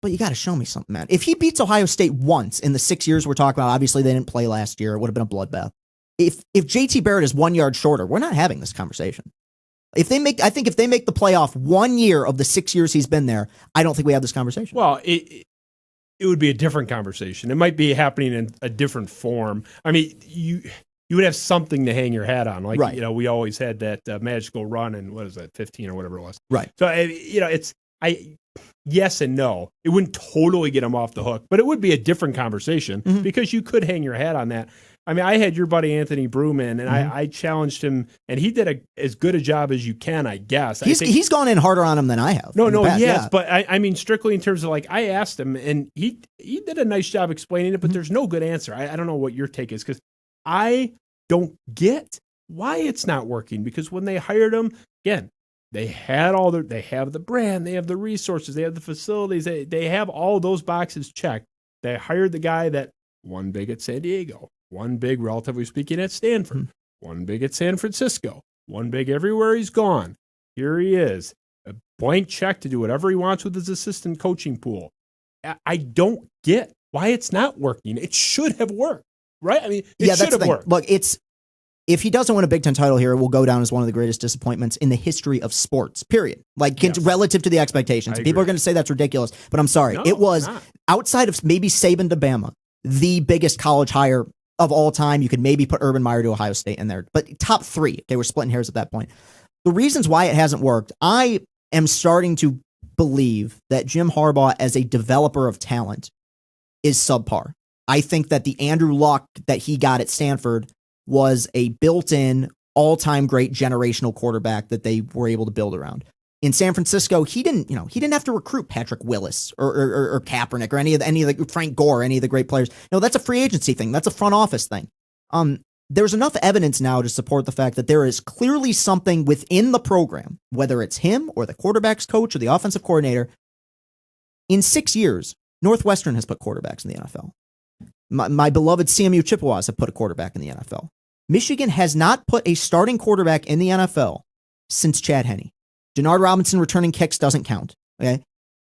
But you got to show me something, man. If he beats Ohio State once in the 6 years we're talking about, obviously they didn't play last year. It would have been a bloodbath. If JT Barrett is 1 yard shorter, we're not having this conversation. I think if they make the playoff 1 year of the 6 years he's been there, I don't think we have this conversation. Well, it would be a different conversation. It might be happening in a different form. I mean, you would have something to hang your hat on. Like, right. We always had that magical run in, 15 or whatever it was. Right. So, yes and no. It wouldn't totally get him off the hook, but it would be a different conversation because you could hang your hat on that. I mean, I had your buddy Anthony Brewman, and I challenged him, and he did as good a job as you can, I guess. He's gone in harder on him than I have. Yes, but I mean, strictly in terms of I asked him, and he did a nice job explaining it, but there's no good answer. I don't know what your take is, because I don't get why it's not working, because when they hired him, again, they have the brand, they have the resources, they have the facilities, they have all those boxes checked. They hired the guy that won big at San Diego, won big, relatively speaking, at Stanford, won big at San Francisco, won big everywhere he's gone. Here he is, a blank check to do whatever he wants with his assistant coaching pool. I don't get why it's not working. It should have worked, right? I mean, it should have worked. Look, if he doesn't win a Big Ten title here, it will go down as one of the greatest disappointments in the history of sports, period. Relative to the expectations. People are going to say that's ridiculous, but I'm sorry. It was, outside of maybe Saban to Bama, the biggest college hire of all time. You could maybe put Urban Meyer to Ohio State in there, but top 3. Okay, we're splitting hairs at that point. The reasons why it hasn't worked, I am starting to believe that Jim Harbaugh as a developer of talent is subpar. I think that the Andrew Luck that he got at Stanford was a built-in, all-time great generational quarterback that they were able to build around. In San Francisco, he didn't have to recruit Patrick Willis or Kaepernick or any of the Frank Gore, any of the great players. No, that's a free agency thing. That's a front office thing. There's enough evidence now to support the fact that there is clearly something within the program, whether it's him or the quarterback's coach or the offensive coordinator. In 6 years, Northwestern has put quarterbacks in the NFL. My beloved CMU Chippewas have put a quarterback in the NFL. Michigan has not put a starting quarterback in the NFL since Chad Henne. Denard Robinson returning kicks doesn't count. Okay,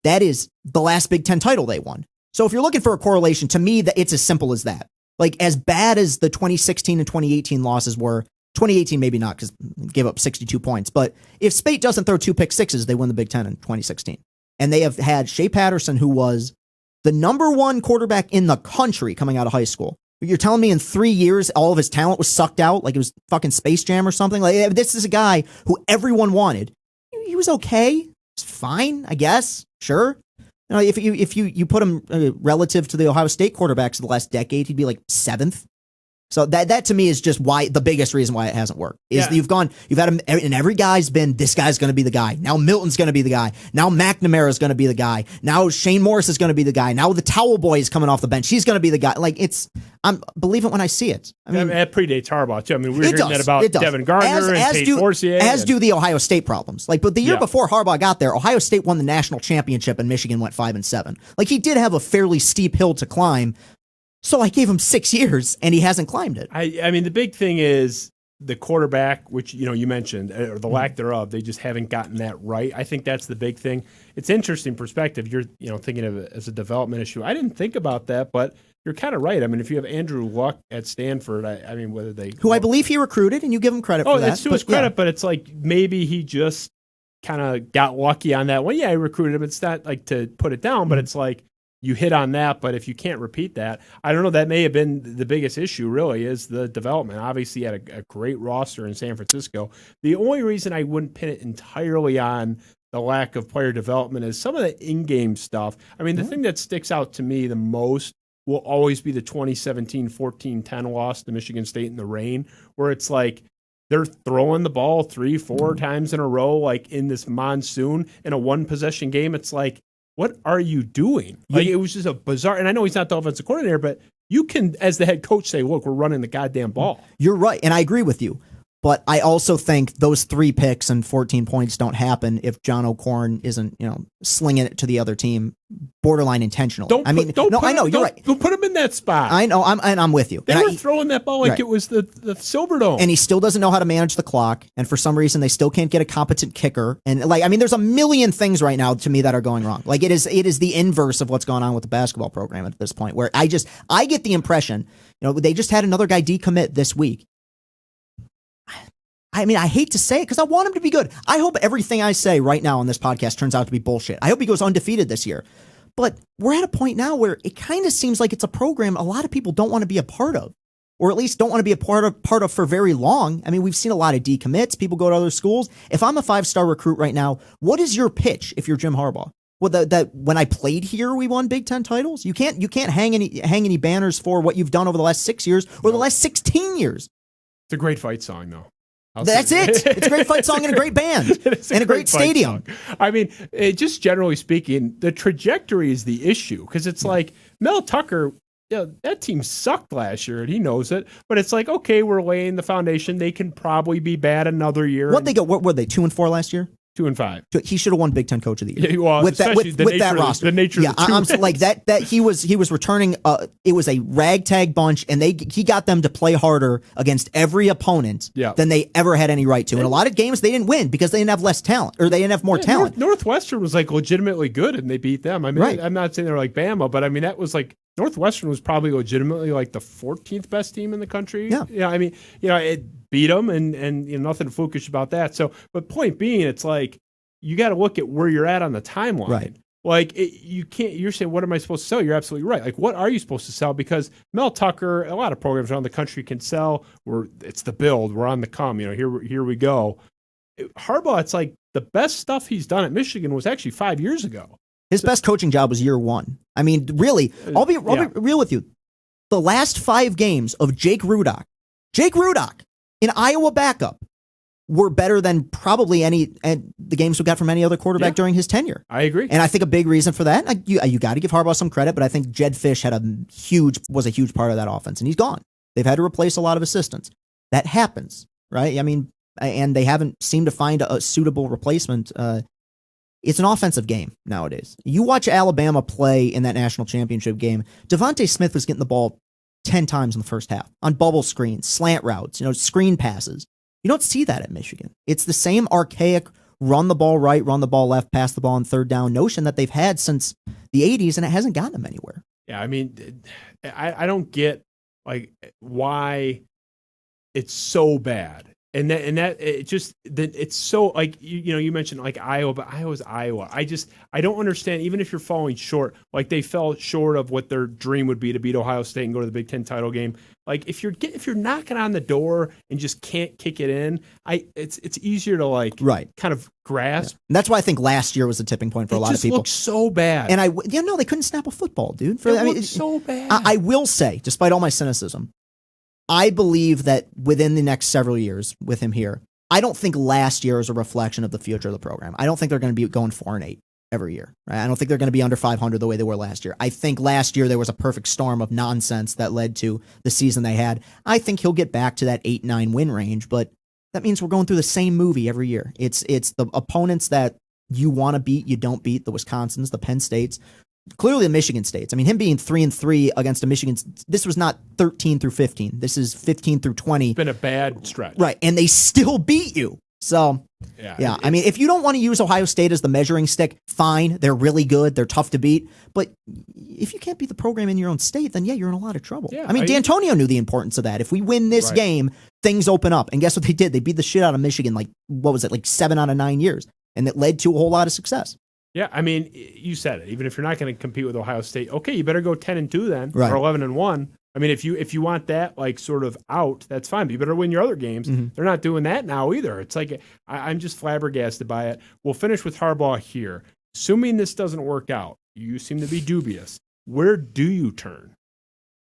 that is the last Big Ten title they won. So if you're looking for a correlation, to me, it's as simple as that. Like, as bad as the 2016 and 2018 losses were, 2018 maybe not because gave up 62 points. But if Spate doesn't throw 2 pick-6s, they win the Big Ten in 2016. And they have had Shea Patterson, who was the #1 quarterback in the country coming out of high school. You're telling me in 3 years, all of his talent was sucked out like it was fucking Space Jam or something? Like, this is a guy who everyone wanted. He was okay. It's fine, I guess. Sure. You know, if you put him relative to the Ohio State quarterbacks of the last decade, he'd be like 7th. So that to me is just why the biggest reason why it hasn't worked is you've had him, and every guy's been, this guy's going to be the guy. Now Milton's going to be the guy. Now McNamara's going to be the guy. Now Shane Morris is going to be the guy. Now the Towel Boy is coming off the bench. He's going to be the guy. Like, I'm believe it when I see it. I mean, that predates Harbaugh too. I mean, we were hearing that about Devin Gardner and Tate Forcier. As do the Ohio State problems. Like, but the year before Harbaugh got there, Ohio State won the national championship and Michigan went 5-7. Like, he did have a fairly steep hill to climb. So I gave him 6 years, and he hasn't climbed it. I mean, the big thing is the quarterback, which you mentioned, or the lack thereof. They just haven't gotten that right. I think that's the big thing. It's interesting perspective. You're thinking of it as a development issue. I didn't think about that, but you're kind of right. I mean, if you have Andrew Luck at Stanford, I mean, whether they I believe he recruited, and you give him credit for that. Oh, it's to his credit, but it's like maybe he just kind of got lucky on that one. Yeah, I recruited him. It's not like to put it down, but it's like, you hit on that, but if you can't repeat that, I don't know, that may have been the biggest issue, really, is the development. Obviously, he had a great roster in San Francisco. The only reason I wouldn't pin it entirely on the lack of player development is some of the in-game stuff. I mean, the thing that sticks out to me the most will always be the 2017 14-10 loss to Michigan State in the rain, where it's like they're throwing the ball 3-4 times in a row, like in this monsoon in a one-possession game. It's like, what are you doing? Like, it was just a bizarre, and I know he's not the offensive coordinator, but you can, as the head coach, say, look, we're running the goddamn ball. You're right, and I agree with you. But I also think those 3 picks and 14 points don't happen if John O'Korn isn't, slinging it to the other team, borderline intentionally. You're right. Don't put him in that spot. I know, I'm with you. They were throwing that ball like it was the Silverdome. And he still doesn't know how to manage the clock, and for some reason they still can't get a competent kicker. And there's a million things right now to me that are going wrong. Like, it is the inverse of what's going on with the basketball program at this point, where I get the impression, they just had another guy decommit this week. I mean, I hate to say it because I want him to be good. I hope everything I say right now on this podcast turns out to be bullshit. I hope he goes undefeated this year. But we're at a point now where it kind of seems like it's a program a lot of people don't want to be a part of, or at least don't want to be a part of for very long. I mean, we've seen a lot of decommits. People go to other schools. If I'm a 5-star recruit right now, what is your pitch if you're Jim Harbaugh? Well, that when I played here, we won Big Ten titles. You can't hang any banners for what you've done over the last 6 years or the last 16 years. It's a great fight song, though. That's it. It's a great fight song and a great band and a great stadium. Song. I mean, just generally speaking, the trajectory is the issue because it's like Mel Tucker, that team sucked last year and he knows it. But it's like, okay, we're laying the foundation. They can probably be bad another year. What were they 2-4 last year? 2-5. He should have won Big Ten Coach of the Year. Yeah, well, with that roster, the nature. Yeah, I'm like that. That he was returning. It was a ragtag bunch, and he got them to play harder against every opponent than they ever had any right to. In a lot of games, they didn't win because they didn't have less talent, or they didn't have more talent. Northwestern was like legitimately good, and they beat them. I mean, I'm not saying they're like Bama, but I mean that was like Northwestern was probably legitimately like the 14th best team in the country. Yeah. I mean, it beat them, and nothing flukish about that. So, but point being, it's like you got to look at where you're at on the timeline. Right. Like you can't. You're saying, what am I supposed to sell? You're absolutely right. Like, what are you supposed to sell? Because Mel Tucker, a lot of programs around the country can sell. It's the build. We're on the come. Here we go. Harbaugh, it's like the best stuff he's done at Michigan was actually 5 years ago. His best coaching job was year 1. I mean, really, I'll be real with you. The last 5 games of Jake Rudock, in Iowa backup, were better than probably the games we got from any other quarterback during his tenure. I agree. And I think a big reason for that, you got to give Harbaugh some credit, but I think Jed Fish was a huge part of that offense, and he's gone. They've had to replace a lot of assistants. That happens, right? I mean, and they haven't seemed to find a suitable replacement. It's an offensive game nowadays. You watch Alabama play in that national championship game. Devontae Smith was getting the ball 10 times in the first half on bubble screens, slant routes, screen passes. You don't see that at Michigan. It's the same archaic run the ball right, run the ball left, pass the ball on third down notion that they've had since the 80s, and it hasn't gotten them anywhere. Yeah, I mean, I don't get like why it's so bad. And that it just that it's so like you mentioned like Iowa, but Iowa's Iowa. I don't understand. Even if you're falling short, like they fell short of what their dream would be to beat Ohio State and go to the Big Ten title game. Like if you're knocking on the door and just can't kick it in, it's easier to like kind of grasp. Yeah. And that's why I think last year was a tipping point for a lot of people. It just looks so bad. And they couldn't snap a football, dude. It's so bad. I will say, despite all my cynicism, I believe that within the next several years with him here, I don't think last year is a reflection of the future of the program. I don't think they're going to be going 4-8 every year. Right? I don't think they're going to be under 500 the way they were last year. I think last year there was a perfect storm of nonsense that led to the season they had. I think he'll get back to that 8-9 win range, but that means we're going through the same movie every year. It's the opponents that you want to beat, you don't beat, the Wisconsins, the Penn States. Clearly the Michigan States. I mean, him being 3-3 against a Michigan, this was not 13 through 15. This is 15 through 20. It's been a bad stretch. Right, and they still beat you. So, yeah. I mean, if you don't want to use Ohio State as the measuring stick, fine. They're really good. They're tough to beat. But if you can't beat the program in your own state, then, you're in a lot of trouble. Yeah, I mean, D'Antonio knew the importance of that. If we win this game, things open up. And guess what they did? They beat the shit out of Michigan, like 7 out of 9 years. And it led to a whole lot of success. Yeah, I mean, you said it. Even if you're not going to compete with Ohio State, okay, you better go 10-2 then, right, or 11-1. I mean, if you want that like sort of out, that's fine. But you better win your other games. Mm-hmm. They're not doing that now either. It's like I'm just flabbergasted by it. We'll finish with Harbaugh here. Assuming this doesn't work out, you seem to be dubious. Where do you turn?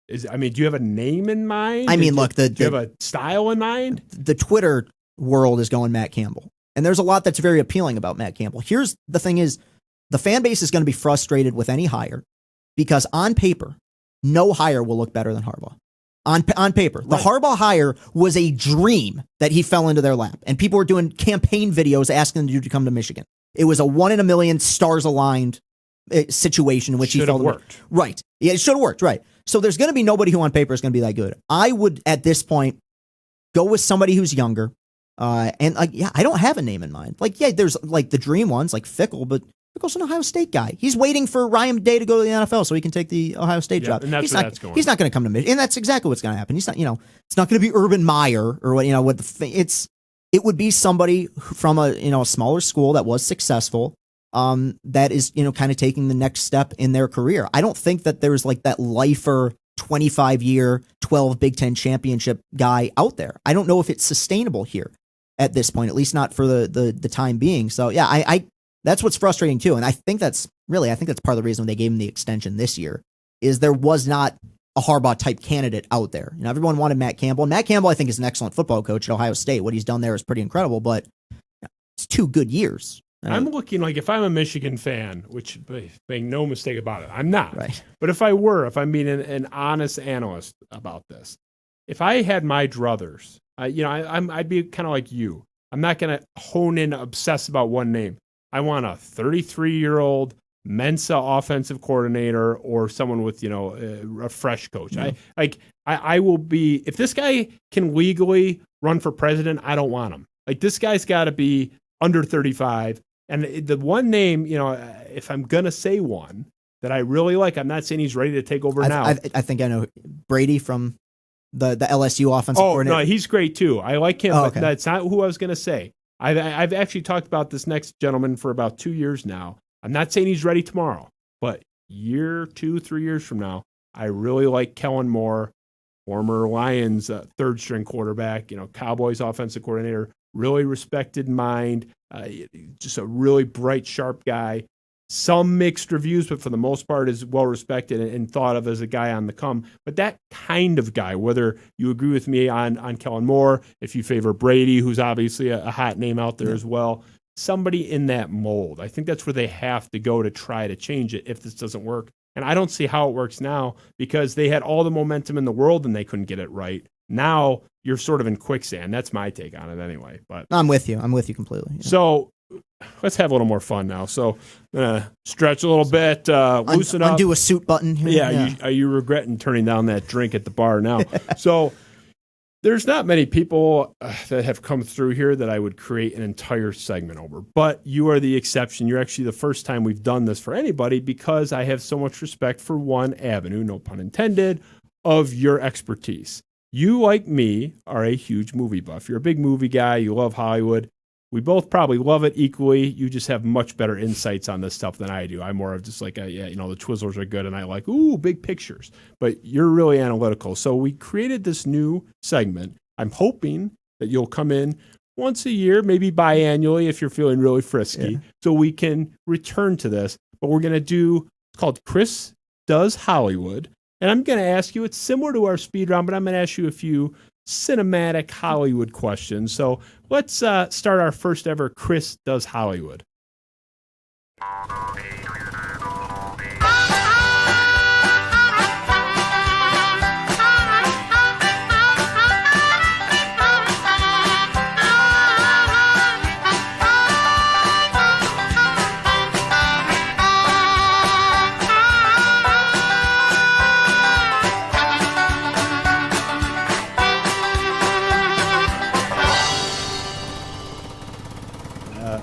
Do you have a name in mind? I mean, look, do you have a style in mind? The Twitter world is going Matt Campbell. And there's a lot that's very appealing about Matt Campbell. Here's the thing is, the fan base is going to be frustrated with any hire because on paper, no hire will look better than Harbaugh. On paper. The Harbaugh hire was a dream that he fell into their lap. And people were doing campaign videos asking the dude to come to Michigan. It was a 1 in a million stars aligned situation in which he fell. Worked. Right. Yeah, it should have worked. Right. So there's going to be nobody who on paper is going to be that good. I would, at this point, go with somebody who's younger. I don't have a name in mind. There's like the dream ones, like Fickell, but Fickell's an Ohio State guy. He's waiting for Ryan Day to go to the NFL so he can take the Ohio State job. And that's that's going. He's not going to come to Michigan, and that's exactly what's going to happen. He's not, it's not going to be Urban Meyer or it would be somebody from a smaller school that was successful, that is kind of taking the next step in their career. I don't think that there's like that lifer 25-year 12 Big Ten championship guy out there. I don't know if it's sustainable here at this point, at least not for the time being. So yeah, I that's what's frustrating too. And I think that's part of the reason they gave him the extension this year is there was not a Harbaugh type candidate out there. Everyone wanted Matt Campbell. And Matt Campbell, I think, is an excellent football coach at Ohio State. What he's done there is pretty incredible, but it's 2 good years. I'm looking like if I'm a Michigan fan, which make no mistake about it, I'm not. Right. But if I'm being an honest analyst about this, if I had my druthers, I'd be kind of like you. I'm not going to hone in, obsess about one name. I want a 33-year-old Mensa offensive coordinator or someone with, a fresh coach. Yeah. I will be, if this guy can legally run for president, I don't want him. Like this guy's got to be under 35. And the one name, if I'm going to say one that I really like, I'm not saying he's ready to take over now. I think I know Brady from the LSU offensive coordinator. Oh, no, he's great too. I like him, okay. But that's not who I was going to say. I've actually talked about this next gentleman for about 2 years now. I'm not saying he's ready tomorrow, but 2, 3 years from now, I really like Kellen Moore, former Lions third-string quarterback, Cowboys offensive coordinator, really respected mind, just a really bright, sharp guy. Some mixed reviews, but for the most part is well-respected and thought of as a guy on the come. But that kind of guy, whether you agree with me on Kellen Moore, if you favor Brady, who's obviously a hot name out there as well, somebody in that mold. I think that's where they have to go to try to change it if this doesn't work. And I don't see how it works now because they had all the momentum in the world and they couldn't get it right. Now you're sort of in quicksand. That's my take on it anyway. But I'm with you completely. Yeah. So let's have a little more fun now. So stretch a little bit, loosen up. Undo a suit button here. Yeah. Are you regretting turning down that drink at the bar now? So there's not many people that have come through here that I would create an entire segment over. But you are the exception. You're actually the first time we've done this for anybody because I have so much respect for one avenue, no pun intended, of your expertise. You, like me, are a huge movie buff. You're a big movie guy. You love Hollywood. We both probably love it equally. You just have much better insights on this stuff than I do. I'm more of just like, yeah, the Twizzlers are good, and I like, big pictures. But you're really analytical. So we created this new segment. I'm hoping that you'll come in once a year, maybe biannually if you're feeling really frisky, so we can return to this. But we're going to do, it's called Chris Does Hollywood. And I'm going to ask you, it's similar to our speed round, but I'm going to ask you a few cinematic Hollywood questions. So let's start our first ever Chris Does Hollywood.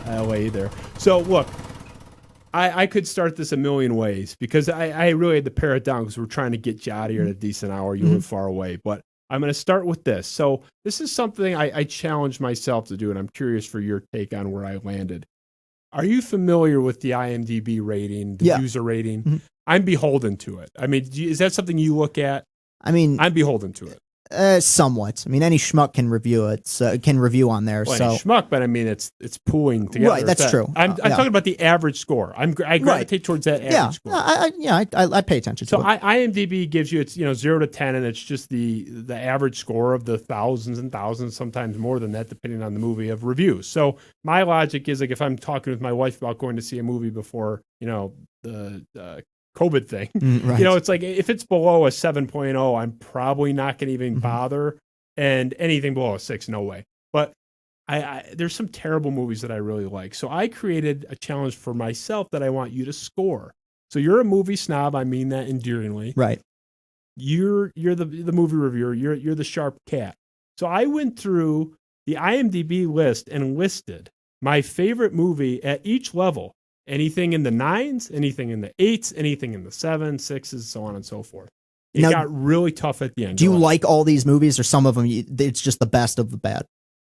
LA there. So look, I could start this a million ways because I really had to pare it down because we're trying to get you out of here at a decent hour. You live far away, but I'm going to start with this. So this is something I challenged myself to do, and I'm curious for your take on where I landed. Are you familiar with the IMDb rating, the user rating? I'm beholden to it. I mean, is that something you look at? I mean, I'm beholden to it. Somewhat. I mean, any schmuck can review it. Can review on there. Well, so any schmuck, but I mean, it's pooling together. Right, that's true. I'm talking about the average score. I gravitate towards that average score. I pay attention to so it. IMDb gives you, it's 0 to 10, and it's just the average score of the thousands and thousands, sometimes more than that, depending on the movie, of reviews. So my logic is, like, if I'm talking with my wife about going to see a movie before the COVID thing, right. It's like if it's below a 7.0, I'm probably not going to even bother, and anything below a 6, no way. But there's some terrible movies that I really like, so I created a challenge for myself that I want you to score. So you're a movie snob. I mean that endearingly. Right. You're the movie reviewer. You're the sharp cat. So I went through the IMDb list and listed my favorite movie at each level. Anything in the 9s, anything in the 8s, anything in the 7s, 6s, so on and so forth. It got really tough at the end. Do you like all these movies, or some of them it's just the best of the bad?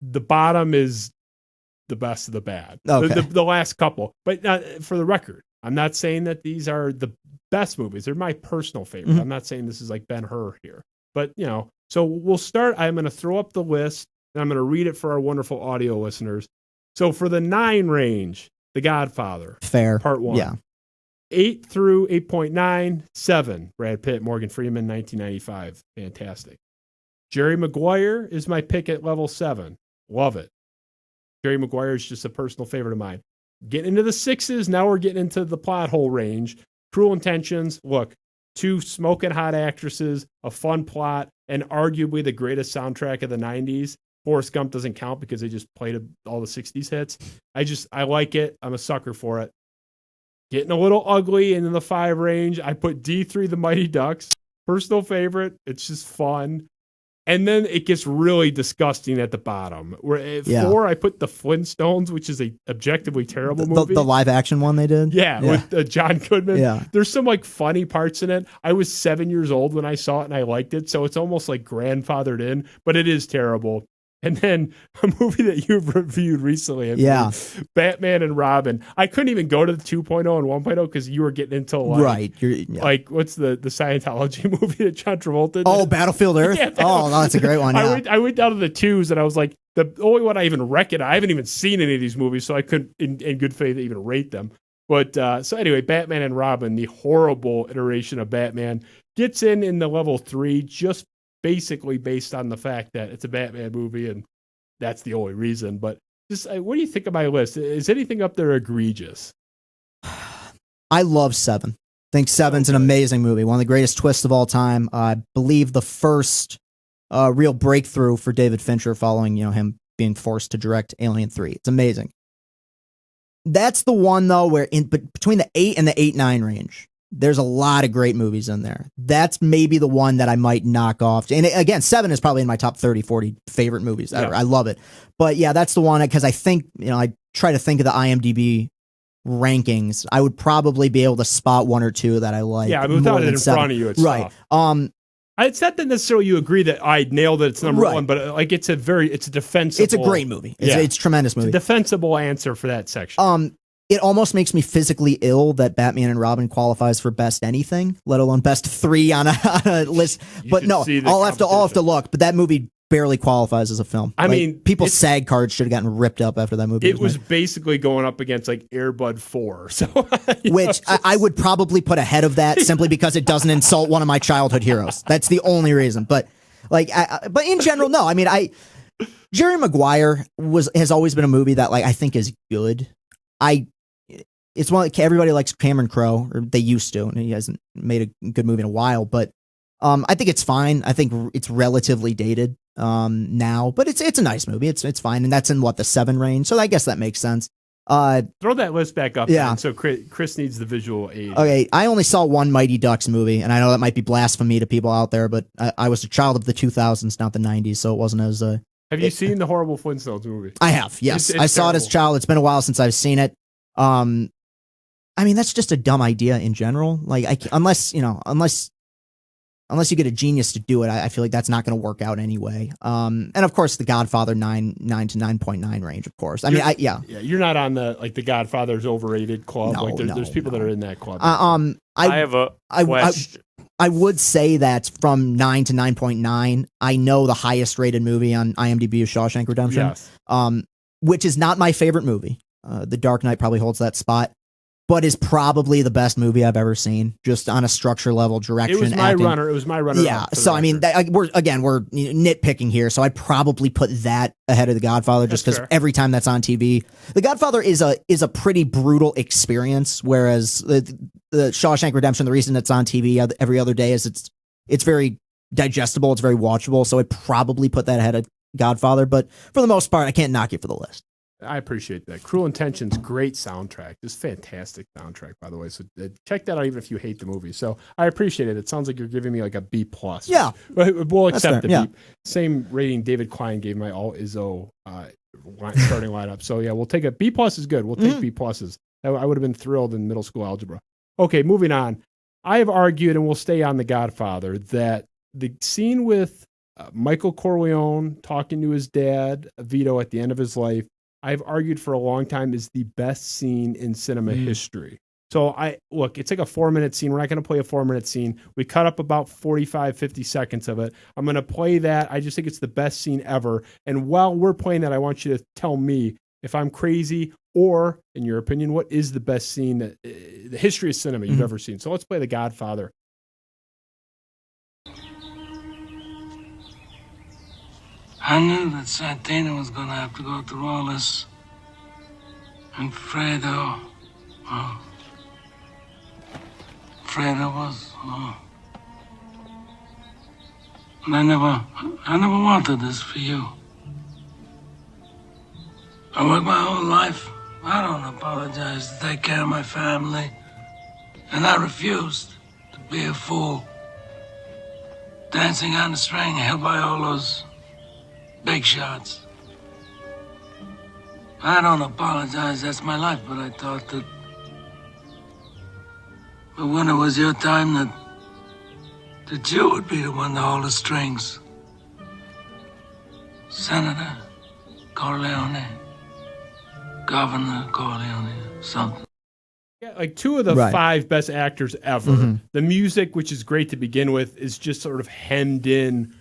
The bottom is the best of the bad. Okay. The last couple. But for the record, I'm not saying that these are the best movies. They're my personal favorite. I'm not saying this is like Ben-Hur here. But, so we'll start. I'm going to throw up the list, and I'm going to read it for our wonderful audio listeners. So for the 9 range, The Godfather. Fair. Part 1. Yeah. 8 through 8.9, 7. Brad Pitt, Morgan Freeman, 1995. Fantastic. Jerry Maguire is my pick at level 7. Love it. Jerry Maguire is just a personal favorite of mine. Getting into the 6s, now we're getting into the plot hole range. Cruel Intentions, look, 2 smoking hot actresses, a fun plot, and arguably the greatest soundtrack of the 90s. Forrest Gump doesn't count because they just played all the 60s hits. I like it. I'm a sucker for it. Getting a little ugly in the 5 range. I put D3, The Mighty Ducks. Personal favorite. It's just fun. And then it gets really disgusting at the bottom. Where at 4, I put The Flintstones, which is a objectively terrible movie. The live action one they did? Yeah. With John Goodman. Yeah. There's some like funny parts in it. I was 7 years old when I saw it and I liked it. So it's almost like grandfathered in, but it is terrible. And then a movie that you've reviewed recently, Batman and Robin. I couldn't even go to the 2.0 and 1.0 because you were getting into like what's the Scientology movie that John Travolta did? Oh, Battlefield Earth? Yeah, no, that's a great one. Yeah. I went down to the 2s and I was like, the only one I even reckon, I haven't even seen any of these movies, so I couldn't in good faith even rate them. But so anyway, Batman and Robin, the horrible iteration of Batman, gets in the level 3 just basically based on the fact that it's a Batman movie and that's the only reason. But just what do you think of my list? Is anything up there egregious? I love 7. I think 7's an amazing movie. One of the greatest twists of all time. I believe the first real breakthrough for David Fincher following him being forced to direct Alien 3. It's amazing. That's the one, though, where between the 8 and the 8-9 range, there's a lot of great movies in there. That's maybe the one that I might knock off. And again, 7 is probably in my top 30, 40 favorite movies ever. I love it. But yeah, that's the one because I think, I try to think of the IMDb rankings. I would probably be able to spot 1 or 2 that I like. Yeah, without it in front of you, it's right. tough. It's not that necessarily you agree that I nailed it. It's number Right. one, but like it's a defensible. It's a great movie. It's a tremendous movie. It's a defensible answer for that section. It almost makes me physically ill that Batman and Robin qualifies for best anything, let alone best 3 on a list. But should no, see the I'll have to competition. look. But that movie barely qualifies as a film. I mean, people's SAG cards should have gotten ripped up after that movie. It was basically going up against like Air Bud 4. So, which I would probably put ahead of that simply because it doesn't insult one of my childhood heroes. That's the only reason. But but in general, no. I mean, Jerry Maguire has always been a movie that like I think is good. It's one that everybody likes Cameron Crowe, or they used to, and he hasn't made a good movie in a while. But I think it's fine. I think it's relatively dated now, but it's a nice movie. It's fine, and that's in the 7 range. So I guess that makes sense. Throw that list back up. Yeah. Then. So Chris needs the visual aid. Okay, I only saw one Mighty Ducks movie, and I know that might be blasphemy to people out there, but I was a child of the 2000s, not the 90s, so it wasn't as. Have you seen the Horrible Flintstones movie? I have. Yes, It's I saw it as a child. It's been a while since I've seen it. I mean, that's just a dumb idea in general. Like, unless you get a genius to do it, I feel like that's not going to work out anyway. And of course, the Godfather 9 to 9.9 range. Of course, I mean, yeah. You're not on the Godfather's overrated club. No, There's people that are in that club. I have a question. I would say that from 9 to 9.9, I know the highest rated movie on IMDb is Shawshank Redemption. Yes. Which is not my favorite movie. The Dark Knight probably holds that spot, but is probably the best movie I've ever seen, just on a structure level, direction, It was my acting. runner. It was my runner. Yeah, so I mean, we're nitpicking here. So I'd probably put that ahead of The Godfather, just That's because fair. every time that's on TV, The Godfather is a pretty brutal experience. Whereas the Shawshank Redemption, the reason it's on TV every other day is it's very digestible, it's very watchable. So I'd probably put that ahead of Godfather. But for the most part, I can't knock it for the list. I appreciate that. Cruel Intentions, great soundtrack. Just fantastic soundtrack, by the way. So check that out, even if you hate the movie. So I appreciate it. It sounds like you're giving me like a B+. Yeah. We'll accept the fair, B. Same rating David Klein gave my All Izzo starting lineup. So yeah, we'll take a B+ is good. We'll take B+. I would have been thrilled in middle school algebra. Okay, moving on. I have argued, and we'll stay on The Godfather, that the scene with Michael Corleone talking to his dad, Vito, at the end of his life, I've argued for a long time is the best scene in cinema history. So it's like a 4-minute scene. We're not going to play a 4-minute scene. We cut up about 45, 50 seconds of it. I'm going to play that. I just think it's the best scene ever. And while we're playing that, I want you to tell me if I'm crazy or, in your opinion, what is the best scene that the history of cinema you've ever seen. So let's play The Godfather. I knew that Santino was going to have to go through all this. And Fredo, Fredo was, and I never wanted this for you. I worked my whole life. I don't apologize to take care of my family. And I refused to be a fool. Dancing on the string held by all those big shots. I don't apologize, that's my life, but I thought that when it was your time that you would be the one to hold the strings. Senator Corleone, Governor Corleone, something. Yeah, like 2 of the 5 best actors ever. The music, which is great to begin with, is just sort of hemmed in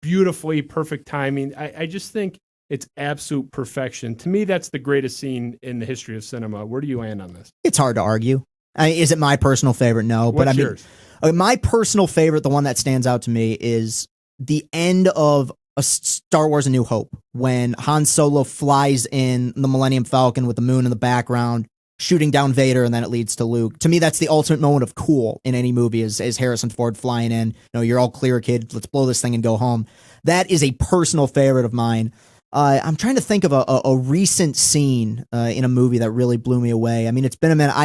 beautifully, perfect timing. I just think it's absolute perfection. To me, that's the greatest scene in the history of cinema. Where do you land on this? It's hard to argue. Is it my personal favorite? No. What's but yours? My personal favorite, the one that stands out to me, is the end of a Star Wars A New Hope, when Han Solo flies in the Millennium Falcon with the moon in the background, shooting down Vader, and then it leads to Luke. To me, that's the ultimate moment of cool in any movie, is Harrison Ford flying in. You're all clear, kid. Let's blow this thing and go home. That is a personal favorite of mine. I'm trying to think of a recent scene in a movie that really blew me away. I mean, it's been a minute.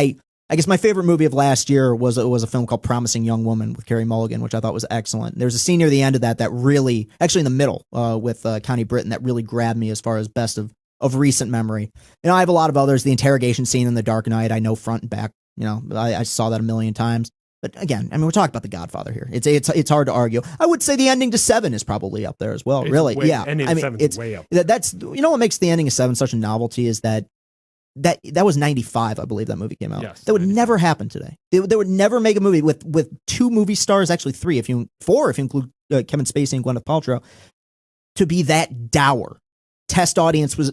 I guess my favorite movie of last year was a film called Promising Young Woman with Carey Mulligan, which I thought was excellent. There's a scene near the end of that really, actually in the middle, with Connie Britton, that really grabbed me as far as best of recent memory. I have a lot of others. The interrogation scene in The Dark Knight, I know front and back. I saw that a million times. But again, I mean, we're talking about The Godfather here. It's hard to argue. I would say the ending to 7 is probably up there as well. It's really, way, yeah. Ending I to mean, 7 it's is way up. that's what makes the ending of 7 such a novelty is that was 95, I believe that movie came out. Yes, that would 95. never happen today. They would never make a movie with 2 movie stars, actually 3, four if you include Kevin Spacey and Gwyneth Paltrow, to be that dour. Test audiences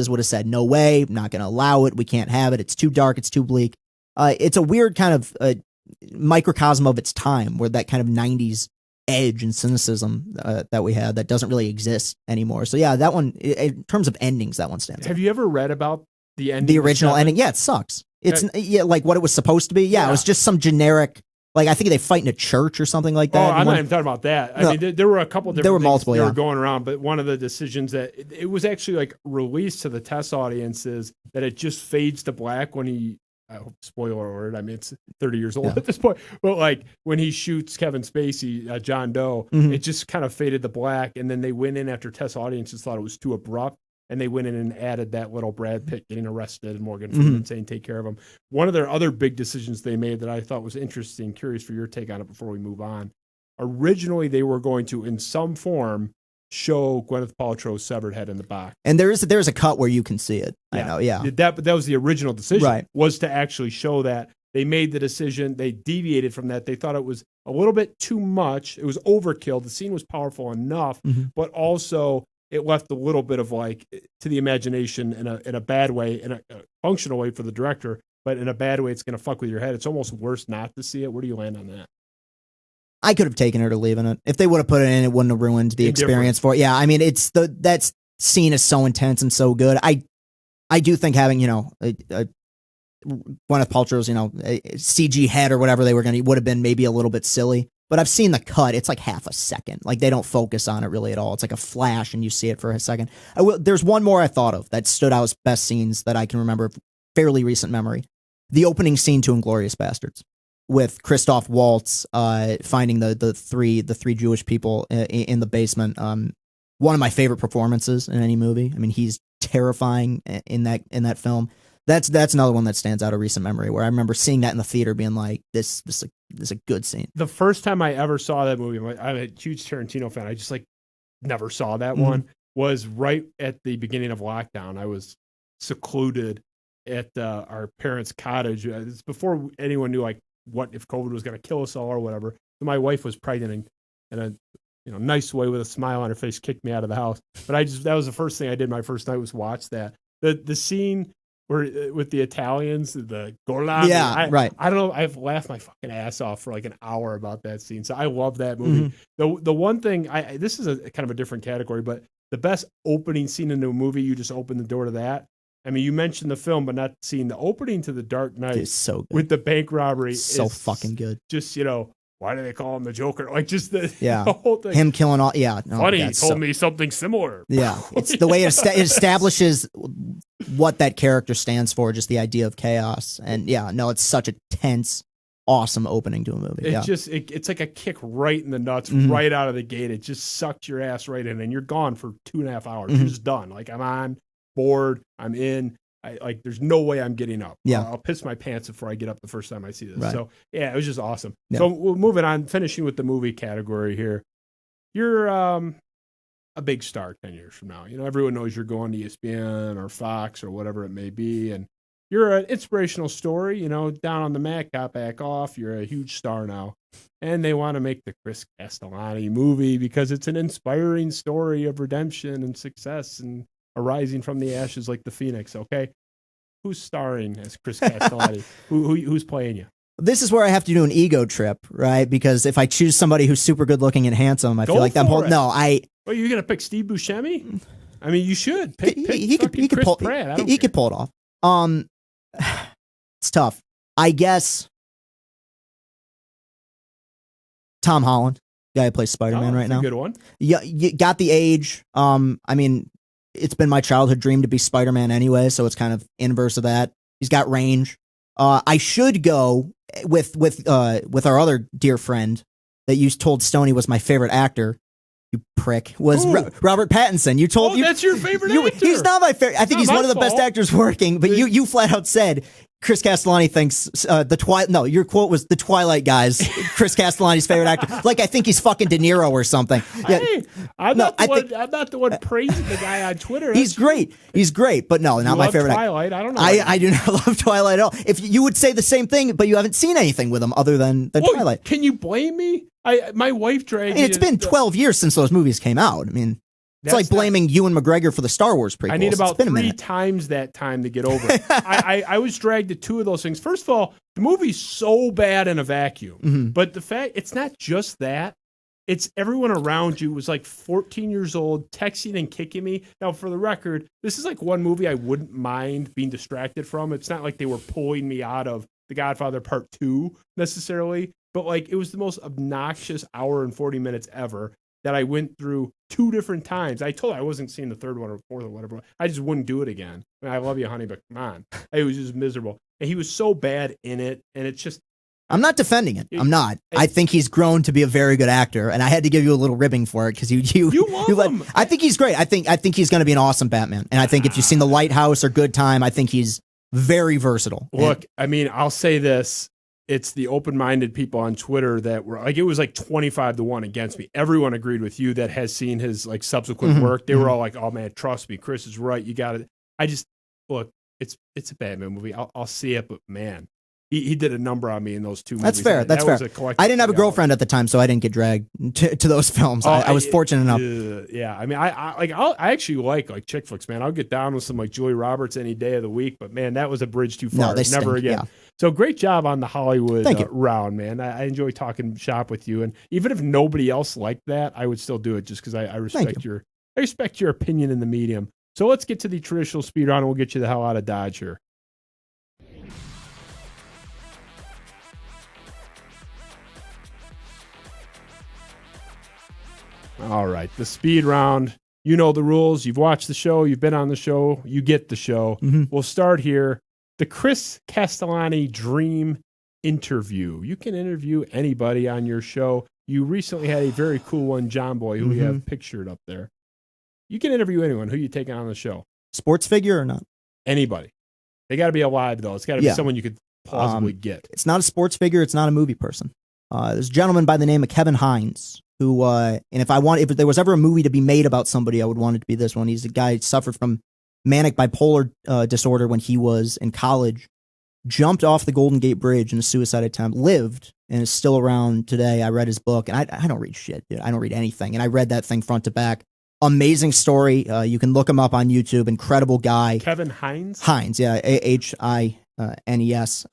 would have said, no way, not going to allow it. We can't have it. It's too dark. It's too bleak. It's a weird kind of microcosm of its time, where that kind of 90s edge and cynicism that we had that doesn't really exist anymore. So yeah, that one, in terms of endings, that one stands out. Have you ever read about the ending? The original ending? Yeah, it sucks. It's like what it was supposed to be. Yeah, it was just some generic. Like, I think they fight in a church or something like that. Oh, I'm not even talking about that. I mean, there were a couple different there were things multiple, that yeah. were going around, but one of the decisions that it was actually like released to the test audiences that it just fades to black when he, I hope, spoiler alert, I mean, it's 30 years old at this point, but like when he shoots Kevin Spacey, John Doe, it just kind of faded to black, and then they went in after test audiences thought it was too abrupt, and they went in and added that little Brad Pitt getting arrested and Morgan Freeman saying, take care of him. One of their other big decisions they made that I thought was interesting, curious for your take on it before we move on. Originally, they were going to, in some form, show Gwyneth Paltrow's severed head in the box. And there's a cut where you can see it. I know, yeah. But that was the original decision, Right. was to actually show that. They made the decision. They deviated from that. They thought it was a little bit too much. It was overkill. The scene was powerful enough, but also it left a little bit of like to the imagination in a bad way, in a functional way for the director, but in a bad way, it's going to fuck with your head. It's almost worse not to see it. Where do you land on that? I could have taken it or leaving it. If they would have put it in, it wouldn't have ruined the experience for it. Yeah, I mean, that scene is so intense and so good. I do think having, Gwyneth Paltrow's, CG head or whatever they were would have been maybe a little bit silly. But I've seen the cut. It's like half a second. Like, they don't focus on it really at all. It's like a flash and you see it for a second. There's one more I thought of that stood out as best scenes that I can remember of fairly recent memory. The opening scene to Inglourious Bastards, with Christoph Waltz finding the three Jewish people in the basement. One of my favorite performances in any movie. I mean, he's terrifying in that film. That's another one that stands out of recent memory, where I remember seeing that in the theater, being like, this is a good scene. The first time I ever saw that movie, I'm a huge Tarantino fan. I just never saw that one. Was right at the beginning of lockdown. I was secluded at our parents' cottage. It's before anyone knew what if COVID was going to kill us all or whatever. So my wife was pregnant and in a nice way with a smile on her face kicked me out of the house. But that was the first thing I did my first night was watch that. The scene where with the Italians, the Golan. Yeah, right. I don't know. I've laughed my fucking ass off for like an hour about that scene. So I love that movie. The one thing this is a kind of a different category, but the best opening scene in a movie, you just open the door to that. I mean, you mentioned the film, but not seeing the opening to The Dark Knight. It's so good. With the bank robbery. So fucking good. Just, why do they call him the Joker? Like, just the whole thing. Him killing all, yeah. No, Funny, he told me something similar. Yeah. It's the way it establishes what that character stands for, just the idea of chaos. And it's such a tense, awesome opening to a movie. It's like a kick right in the nuts, right out of the gate. It just sucks your ass right in, and you're gone for 2.5 hours. You're just done. Like, I'm on, bored, I'm in. There's no way I'm getting up. Yeah. I'll piss my pants before I get up the first time I see this. Right. So, it was just awesome. Yeah. So, we're moving on, finishing with the movie category here. You're a big star 10 years from now. Everyone knows you're going to ESPN or Fox or whatever it may be, and you're an inspirational story, down on the mat, got back off. You're a huge star now. And they want to make the Chris Castellani movie because it's an inspiring story of redemption and success and arising from the ashes like the phoenix. Okay, who's starring as Chris Castellani? Who's playing you? This is where I have to do an ego trip, right? Because if I choose somebody who's super good looking and handsome, I feel like I'm holding. No, Well, you're gonna pick Steve Buscemi? I mean, you should pick. He could Chris pull. Pratt. He could pull it off. It's tough. I guess Tom Holland, guy who plays Spider-Man right now. A good one. Yeah, you got the age. I mean, it's been my childhood dream to be Spider-Man anyway, so it's kind of inverse of that. He's got range. I should go with our other dear friend that you told Stoney was my favorite actor, you prick, was Who? Robert Pattinson. You told that's your favorite actor. He's not my favorite. I think he's Not one of my the best fault. actors working. But you flat out said Chris Castellani thinks your quote was the Twilight guys. Chris Castellani's favorite actor. Like I think he's fucking De Niro or something. Yeah. Hey, I'm not the one praising the guy on Twitter. He's great. He's great, but no, not my favorite. Twilight. I don't know. I do not love Twilight at all. If you would say the same thing, but you haven't seen anything with him other than Twilight. Can you blame me? My wife dragged. I mean, it's been 12 years since those movies came out. I mean, it's like blaming Ewan McGregor for the Star Wars prequels. I need about it's been 3 times that time to get over it. I was dragged to 2 of those things. First of all, the movie's so bad in a vacuum. Mm-hmm. But the fact, it's not just that. It's everyone around you was like 14 years old, texting and kicking me. Now, for the record, this is like one movie I wouldn't mind being distracted from. It's not like they were pulling me out of The Godfather Part 2 necessarily. But like it was the most obnoxious hour and 40 minutes ever that I went through 2 different times. I told her I wasn't seeing the third one or fourth or whatever. I just wouldn't do it again. I mean, I love you, honey, but come on. It was just miserable. And he was so bad in it. And it's just. I'm not defending it. I'm not. I think he's grown to be a very good actor. And I had to give you a little ribbing for it because you love him. I think he's great. I think he's going to be an awesome Batman. And I think if you've seen The Lighthouse or Good Time, I think he's very versatile. Look, I mean, I'll say this. It's the open-minded people on Twitter that were like, it was like 25-1 against me. Everyone agreed with you that has seen his like subsequent work. They were all like, "Oh man, trust me, Chris is right. You got it." I just look, it's a Batman movie. I'll see it, but man, he did a number on me in those 2 movies. That's fair. That's fair. I didn't have a girlfriend at the time, so I didn't get dragged to those films. I was fortunate enough. Yeah, I mean, I actually like chick flicks, man. I'll get down with some like Julia Roberts any day of the week, but man, that was a bridge too far. No, they Never stink, again. yeah. So great job on the Hollywood Thank you. round, man. I enjoy talking shop with you, and even if nobody else liked that, I would still do it just because I respect your opinion in the medium. So let's get to the traditional speed round, and we'll get you the hell out of Dodge here. All right, the speed round. You know the rules. You've watched the show. You've been on the show. You get the show. We'll start here. The Chris Castellani Dream Interview. You can interview anybody on your show. You recently had a very cool one, John Boy, who we have pictured up there. You can interview anyone. Who you taking on the show? Sports figure or not? Anybody. They got to be alive, though. It's got to be someone you could plausibly get. It's not a sports figure. It's not a movie person. There's a gentleman by the name of Kevin Hines who, and if there was ever a movie to be made about somebody, I would want it to be this one. He's a guy who suffered from manic bipolar disorder when he was in college, jumped off the Golden Gate Bridge in a suicide attempt, lived, and is still around today. I read his book, and I don't read shit, dude. I don't read anything. And I read that thing front to back. Amazing story. You can look him up on YouTube. Incredible guy. Kevin Hines? Hines, yeah. Hines.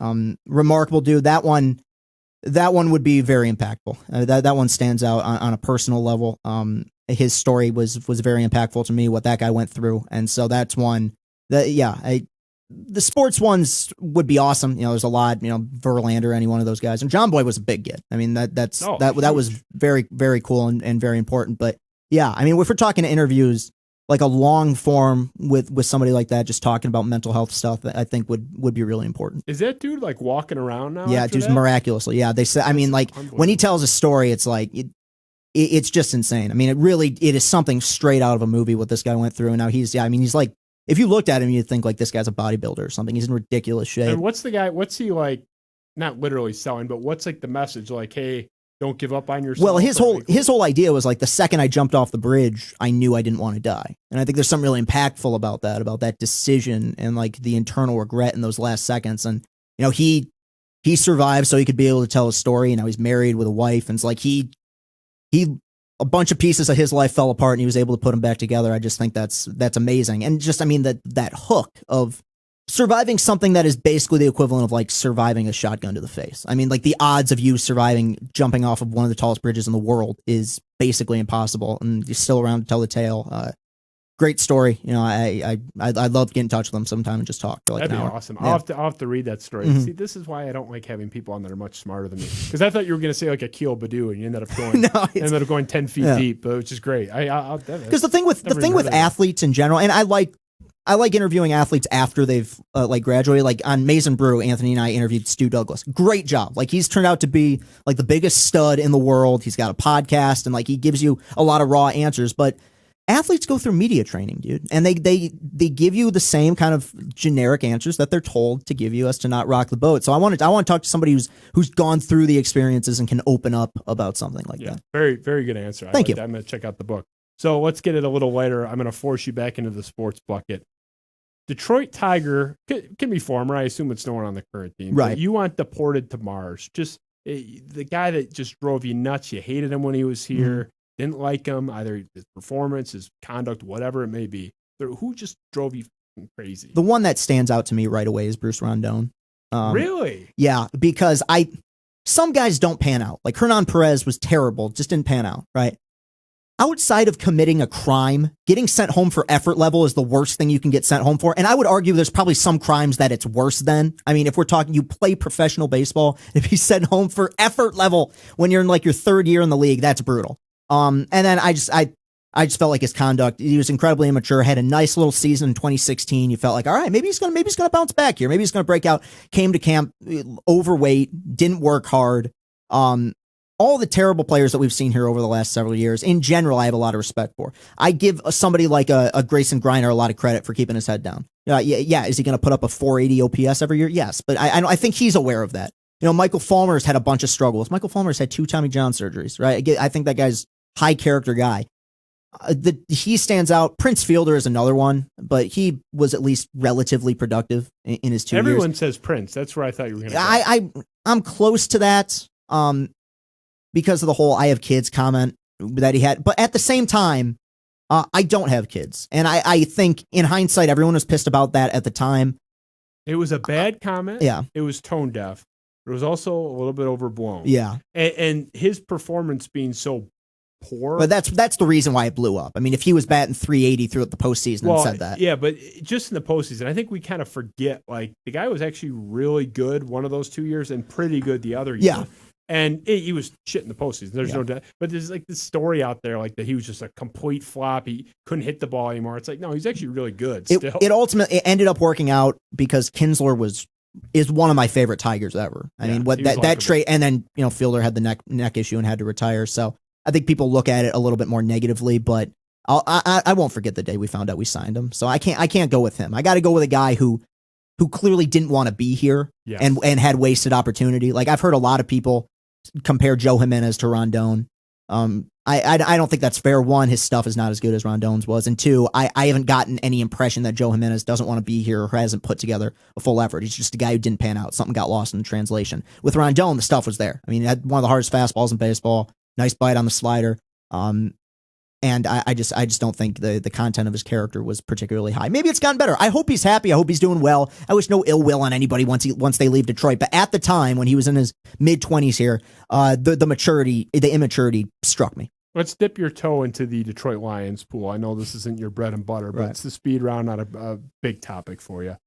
Remarkable dude. That one would be very impactful. That one stands out on a personal level. His story was very impactful to me, what that guy went through. And so that's one that, the sports ones would be awesome. You know, there's a lot, Verlander, any one of those guys. And John Boy was a big get. I mean, that was very, very cool and very important. But yeah, I mean, if we're talking interviews, like a long form with somebody like that, just talking about mental health stuff, I think would be really important. Is that dude like walking around now? Yeah, dude's miraculously. Yeah, they say. I mean, like when he tells a story, it's like it's just insane. I mean, it is something straight out of a movie what this guy went through. And now he's like, if you looked at him, you'd think like this guy's a bodybuilder or something. He's in ridiculous shape. And what's he like? Not literally selling, but what's like the message? Like, hey, don't give up on yourself. Well, his whole idea was like the second I jumped off the bridge, I knew I didn't want to die. And I think there's something really impactful about that decision and like the internal regret in those last seconds. And he survived so he could be able to tell his story. And now he's married with a wife, and it's like he a bunch of pieces of his life fell apart and he was able to put them back together. I just think that's amazing. And just, I mean, that hook of surviving something that is basically the equivalent of like surviving a shotgun to the face. I mean, like the odds of you jumping off of one of the tallest bridges in the world is basically impossible. And you're still around to tell the tale. Great story. I'd love to get in touch with them sometime and just talk for like That'd an hour. Be awesome. Yeah. I'll have to read that story. See, this is why I don't like having people on that are much smarter than me. Because I thought you were going to say like Akil Badu, and you ended up going 10 feet deep, which is great. Because the thing with athletes in general, and I like I like interviewing athletes after they've like graduated. Like on Mason Brew, Anthony and I interviewed Stu Douglas. Great job. Like he's turned out to be like the biggest stud in the world. He's got a podcast and like he gives you a lot of raw answers. But athletes go through media training, dude, and they give you the same kind of generic answers that they're told to give you as to not rock the boat. So I want to talk to somebody who's gone through the experiences and can open up about something like that. Very, very good answer. Thank you. I'm going to check out the book. So let's get it a little lighter. I'm going to force you back into the sports bucket. Detroit Tiger can be former. I assume it's no one on the current team. Right. But you want deported to Mars. Just the guy that just drove you nuts. You hated him when he was here. Didn't like him, either his performance, his conduct, whatever it may be. Who just drove you crazy? The one that stands out to me right away is Bruce Rondon. Really? Yeah, because some guys don't pan out. Like Hernan Perez was terrible, just didn't pan out, right? Outside of committing a crime, getting sent home for effort level is the worst thing you can get sent home for. And I would argue there's probably some crimes that it's worse than. I mean, if we're talking, you play professional baseball, if he's sent home for effort level when you're in like your third year in the league, that's brutal. And then I just felt like his conduct, he was incredibly immature, had a nice little season in 2016. You felt like, all right, maybe he's going to bounce back here. Maybe he's going to break out, came to camp overweight, didn't work hard. All the terrible players that we've seen here over the last several years, in general, I have a lot of respect for. I give somebody like a Grayson Greiner a lot of credit for keeping his head down. Yeah. Is he going to put up a 480 OPS every year? Yes. But I think he's aware of that. You know, Michael Fulmer's had a bunch of struggles. Michael Fulmer's had 2 Tommy John surgeries, right? I think that guy's high character guy. He stands out. Prince Fielder is another one, but he was at least relatively productive in his 2 years. Everyone says Prince. That's where I thought you were going to go. I'm close to that. Because of the whole I have kids comment that he had. But at the same time, I don't have kids. And I think in hindsight, everyone was pissed about that at the time. It was a bad comment. Yeah. It was tone deaf. It was also a little bit overblown. Yeah. And his performance being so poor. But that's the reason why it blew up. I mean, if he was batting 380 throughout the postseason and said that. Yeah, but just in the postseason, I think we kind of forget, like, the guy was actually really good one of those 2 years and pretty good the other year. Yeah. And he was shit in the postseason. There's no doubt. But there's like this story out there, like that he was just a complete flop. He couldn't hit the ball anymore. It's like, no, he's actually really good still. It ultimately ended up working out because Kinsler is one of my favorite Tigers ever. I mean, that trade, and then Fielder had the neck issue and had to retire. So I think people look at it a little bit more negatively. But I won't forget the day we found out we signed him. So I can't go with him. I got to go with a guy who clearly didn't want to be here and had wasted opportunity. Like I've heard a lot of people compare Joe Jimenez to Rondon. I don't think that's fair. One, his stuff is not as good as Rondon's was, and two, I haven't gotten any impression that Joe Jimenez doesn't want to be here or hasn't put together a full effort. He's just a guy who didn't pan out. Something got lost in the translation. With Rondon, the stuff was there. I mean, he had one of the hardest fastballs in baseball. Nice bite on the slider. And I just don't think the content of his character was particularly high. Maybe it's gotten better. I hope he's happy. I hope he's doing well. I wish no ill will on anybody once they leave Detroit. But at the time when he was in his mid-20s here, the immaturity struck me. Let's dip your toe into the Detroit Lions pool. I know this isn't your bread and butter, but It's the speed round, not a big topic for you.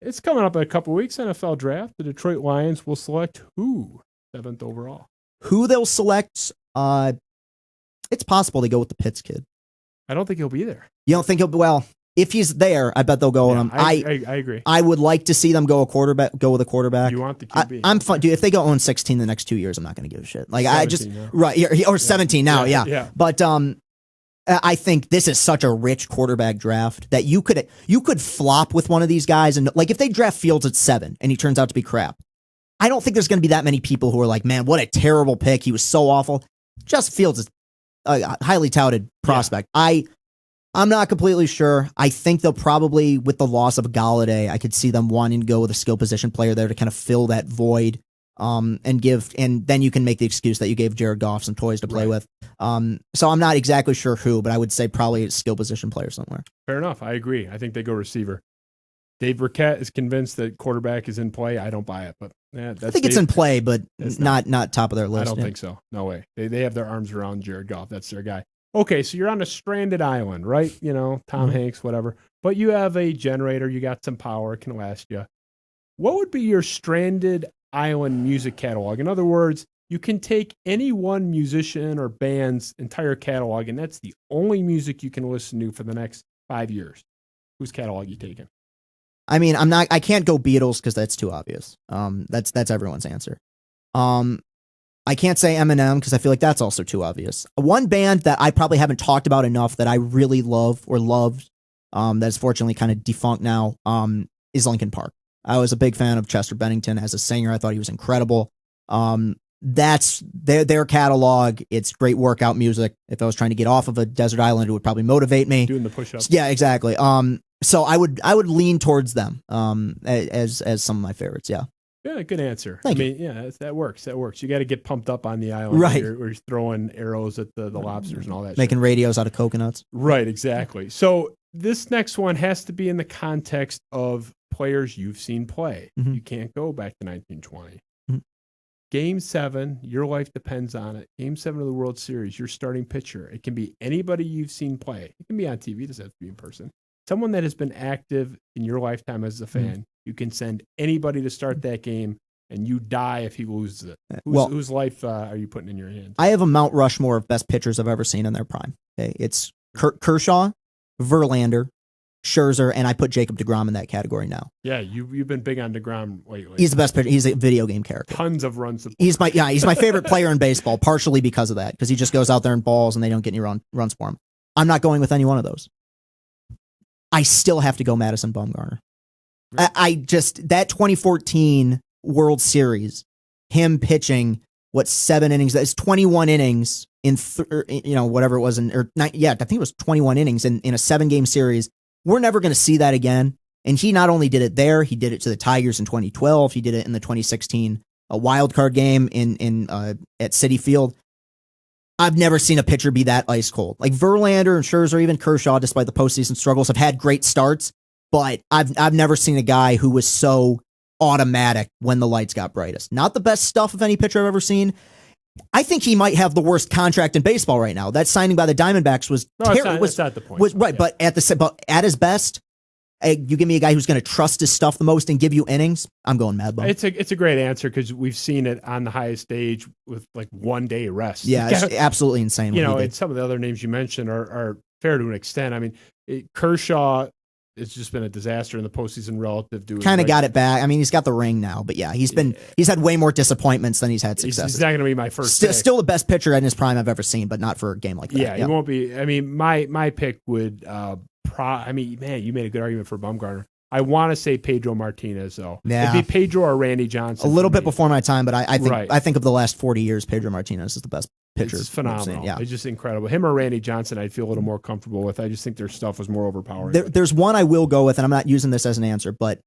It's coming up in a couple of weeks, NFL draft. The Detroit Lions will select who 7th overall? Who they'll select? It's possible they go with the Pitts kid. I don't think he'll be there. You don't think he'll be? Well, if he's there, I bet they'll go with him. I agree. I would like to see them go with a quarterback. You want the QB? I'm fun, dude. If they go 0-16 the next 2 years, I'm not going to give a shit. Like 17 right or 17 now, yeah. But I think this is such a rich quarterback draft that you could flop with one of these guys, and like if they draft Fields at 7 and he turns out to be crap, I don't think there's going to be that many people who are like, man, what a terrible pick. He was so awful. Just Fields is a highly touted prospect. Yeah. I'm not completely sure. I think they'll probably, with the loss of Galladay, I could see them wanting to go with a skill position player there to kind of fill that void, and then you can make the excuse that you gave Jared Goff some toys to play with. So I'm not exactly sure who, but I would say probably a skill position player somewhere. Fair enough. I agree. I think they go receiver. Dave Burkett is convinced that quarterback is in play. I don't buy it, but I think it's in play, but not top of their list. I don't think so. No way. They have their arms around Jared Goff. That's their guy. Okay, so you're on a stranded island, right? Tom Hanks, whatever. But you have a generator. You got some power. It can last you. What would be your stranded island music catalog? In other words, you can take any one musician or band's entire catalog, and that's the only music you can listen to for the next 5 years. Whose catalog you taking? I mean, I can't go Beatles because that's too obvious. That's everyone's answer. I can't say Eminem because I feel like that's also too obvious. One band that I probably haven't talked about enough that I really love or loved, that's fortunately kind of defunct now, is Linkin Park. I was a big fan of Chester Bennington as a singer. I thought he was incredible. That's their catalog. It's great workout music. If I was trying to get off of a desert island, it would probably motivate me. Doing the push-ups. Yeah, exactly. So I would lean towards them as some of my favorites. Yeah. Yeah, good answer. Thank you. Yeah, that works. You got to get pumped up on the island, right? Where you're throwing arrows at the lobsters and all that. Making shit. radios out of coconuts. Right, exactly. So this next one has to be in the context of players you've seen play. Mm-hmm. You can't go back to 1920. Mm-hmm. Game 7, your life depends on it. Game 7 of the World Series, your starting pitcher. It can be anybody you've seen play. It can be on TV. It doesn't have to be in person. Someone that has been active in your lifetime as a fan. Mm-hmm. You can send anybody to start that game, and you die if he loses it. Whose life are you putting in your hands? I have a Mount Rushmore of best pitchers I've ever seen in their prime. Okay, it's Kershaw, Verlander, Scherzer, and I put Jacob deGrom in that category now. Yeah, you've been big on deGrom lately. He's the best pitcher. He's a video game character. Tons of runs. He's my favorite player in baseball, partially because of that, because he just goes out there and balls, and they don't get any runs for him. I'm not going with any one of those. I still have to go Madison Bumgarner. I just, that 2014 World Series, him pitching, 7 innings? That's 21 innings in, whatever it was. I think it was 21 innings in a 7-game series. We're never going to see that again. And he not only did it there, he did it to the Tigers in 2012. He did it in the 2016 wild card game at Citi Field. I've never seen a pitcher be that ice cold. Like Verlander and Scherzer, even Kershaw, despite the postseason struggles, have had great starts. But I've never seen a guy who was so automatic when the lights got brightest. Not the best stuff of any pitcher I've ever seen. I think he might have the worst contract in baseball right now. That signing by the Diamondbacks was terrible. That's not the point. Right, but at his best, you give me a guy who's going to trust his stuff the most and give you innings, I'm going Mad Bum. It's a great answer because we've seen it on the highest stage with like 1 day rest. Yeah, it's absolutely insane. And some of the other names you mentioned are fair to an extent. I mean, Kershaw. It's just been a disaster in the postseason relative to kind of got it back. I mean, he's got the ring now, but yeah, he's had way more disappointments than he's had successes. He's not going to be my first. Still the best pitcher in his prime I've ever seen, but not for a game like that. Yeah, he won't be. I mean, my pick would. You made a good argument for Bumgarner. I want to say Pedro Martinez though. Yeah. It'd be Pedro or Randy Johnson. A little bit before my time, but I think of the last 40 years, Pedro Martinez is the best pitcher. It's phenomenal. Yeah. It's just incredible. Him or Randy Johnson, I'd feel a little more comfortable with. I just think their stuff was more overpowering. There's one I will go with, and I'm not using this as an answer, but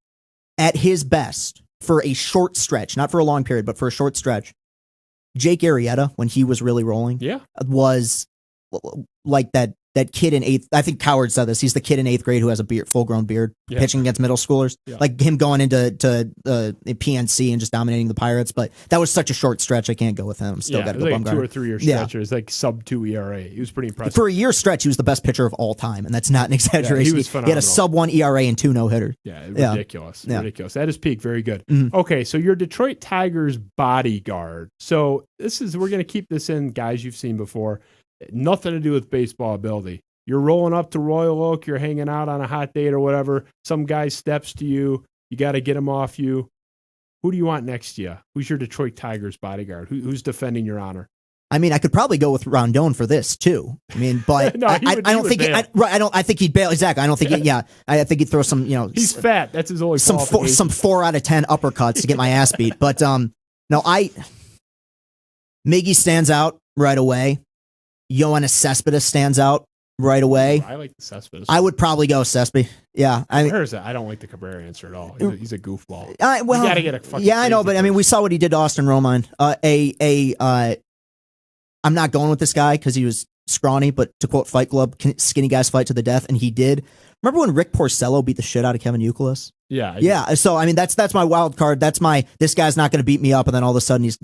at his best, for a short stretch, not for a long period, but for a short stretch, Jake Arrieta, when he was really rolling, was like that kid in 8th. I think Coward said this. He's the kid in 8th grade who has a full-grown beard, pitching against middle schoolers. Yeah. Like him going into PNC and just dominating the Pirates. But that was such a short stretch. I can't go with him. Still got to go Bumgarner. 2 or 3 year stretch. It was like sub-2 ERA. He was pretty impressive. For a year stretch, he was the best pitcher of all time, and that's not an exaggeration. Yeah, he was phenomenal. He had a sub-1 ERA and 2 no-hitters. Yeah, ridiculous. Yeah. Ridiculous. At his peak, very good. Mm-hmm. Okay, so your Detroit Tigers bodyguard. So we're going to keep this in guys you've seen before. Nothing to do with baseball ability. You're rolling up to Royal Oak, you're hanging out on a hot date or whatever. Some guy steps to you. You got to get him off you. Who do you want next to you? Who's your Detroit Tigers bodyguard? Who's defending your honor? I mean, I could probably go with Rondon for this too. I mean, but no, I don't think. I think he'd bail. Exactly. I don't think. I think he'd throw some. He's fat. That's his only. Some 4 out of 10 uppercuts to get my ass beat. But Miggy stands out right away. Yoenis Cespedes stands out right away. I like the Cespedes. I would probably go Cespedes. Yeah. Where is that? I don't like the Cabrera answer at all. He's a goofball. You gotta get a fucking I know, but I mean, we saw what he did to Austin Romine. I'm not going with this guy because he was scrawny, but to quote Fight Club, skinny guys fight to the death, and he did. Remember when Rick Porcello beat the shit out of Kevin Youkilis? Yeah. So I mean, that's my wild card. That's this guy's not going to beat me up, and then all of a sudden he's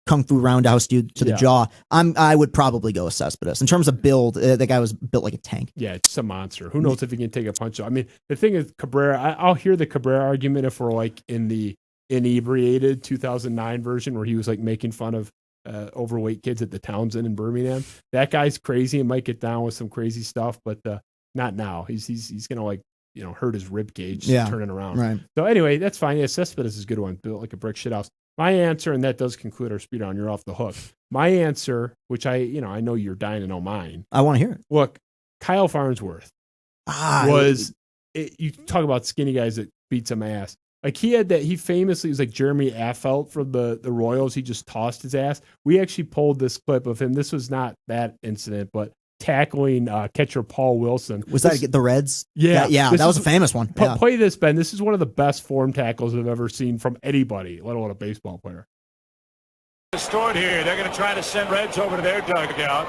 kung fu roundhouse dude to the jaw. I would probably go with Cespedes. In terms of build, the guy was built like a tank. Yeah, it's a monster. Who knows if he can take a punch? I mean, the thing is, Cabrera, I'll hear the Cabrera argument if we're like in the inebriated 2009 version where he was like making fun of overweight kids at the Townsend in Birmingham. That guy's crazy and might get down with some crazy stuff, but not now. He's going to like hurt his rib cage turning around. Right. So anyway, that's fine. Yeah, Cespedes is a good one, built like a brick shithouse. My answer, and that does conclude our speed round. You're off the hook. My answer, which I know you're dying to know mine. I want to hear it. Look, Kyle Farnsworth you talk about skinny guys that beat some ass. Like he famously was like Jeremy Affeldt from the Royals. He just tossed his ass. We actually pulled this clip of him. This was not that incident, but tackling catcher Paul Wilson. Was that the Reds? Yeah. That was a famous one. Play this, Ben. This is one of the best form tackles I've ever seen from anybody, let alone a baseball player. Stored here. They're going to try to send Reds over to their dugout.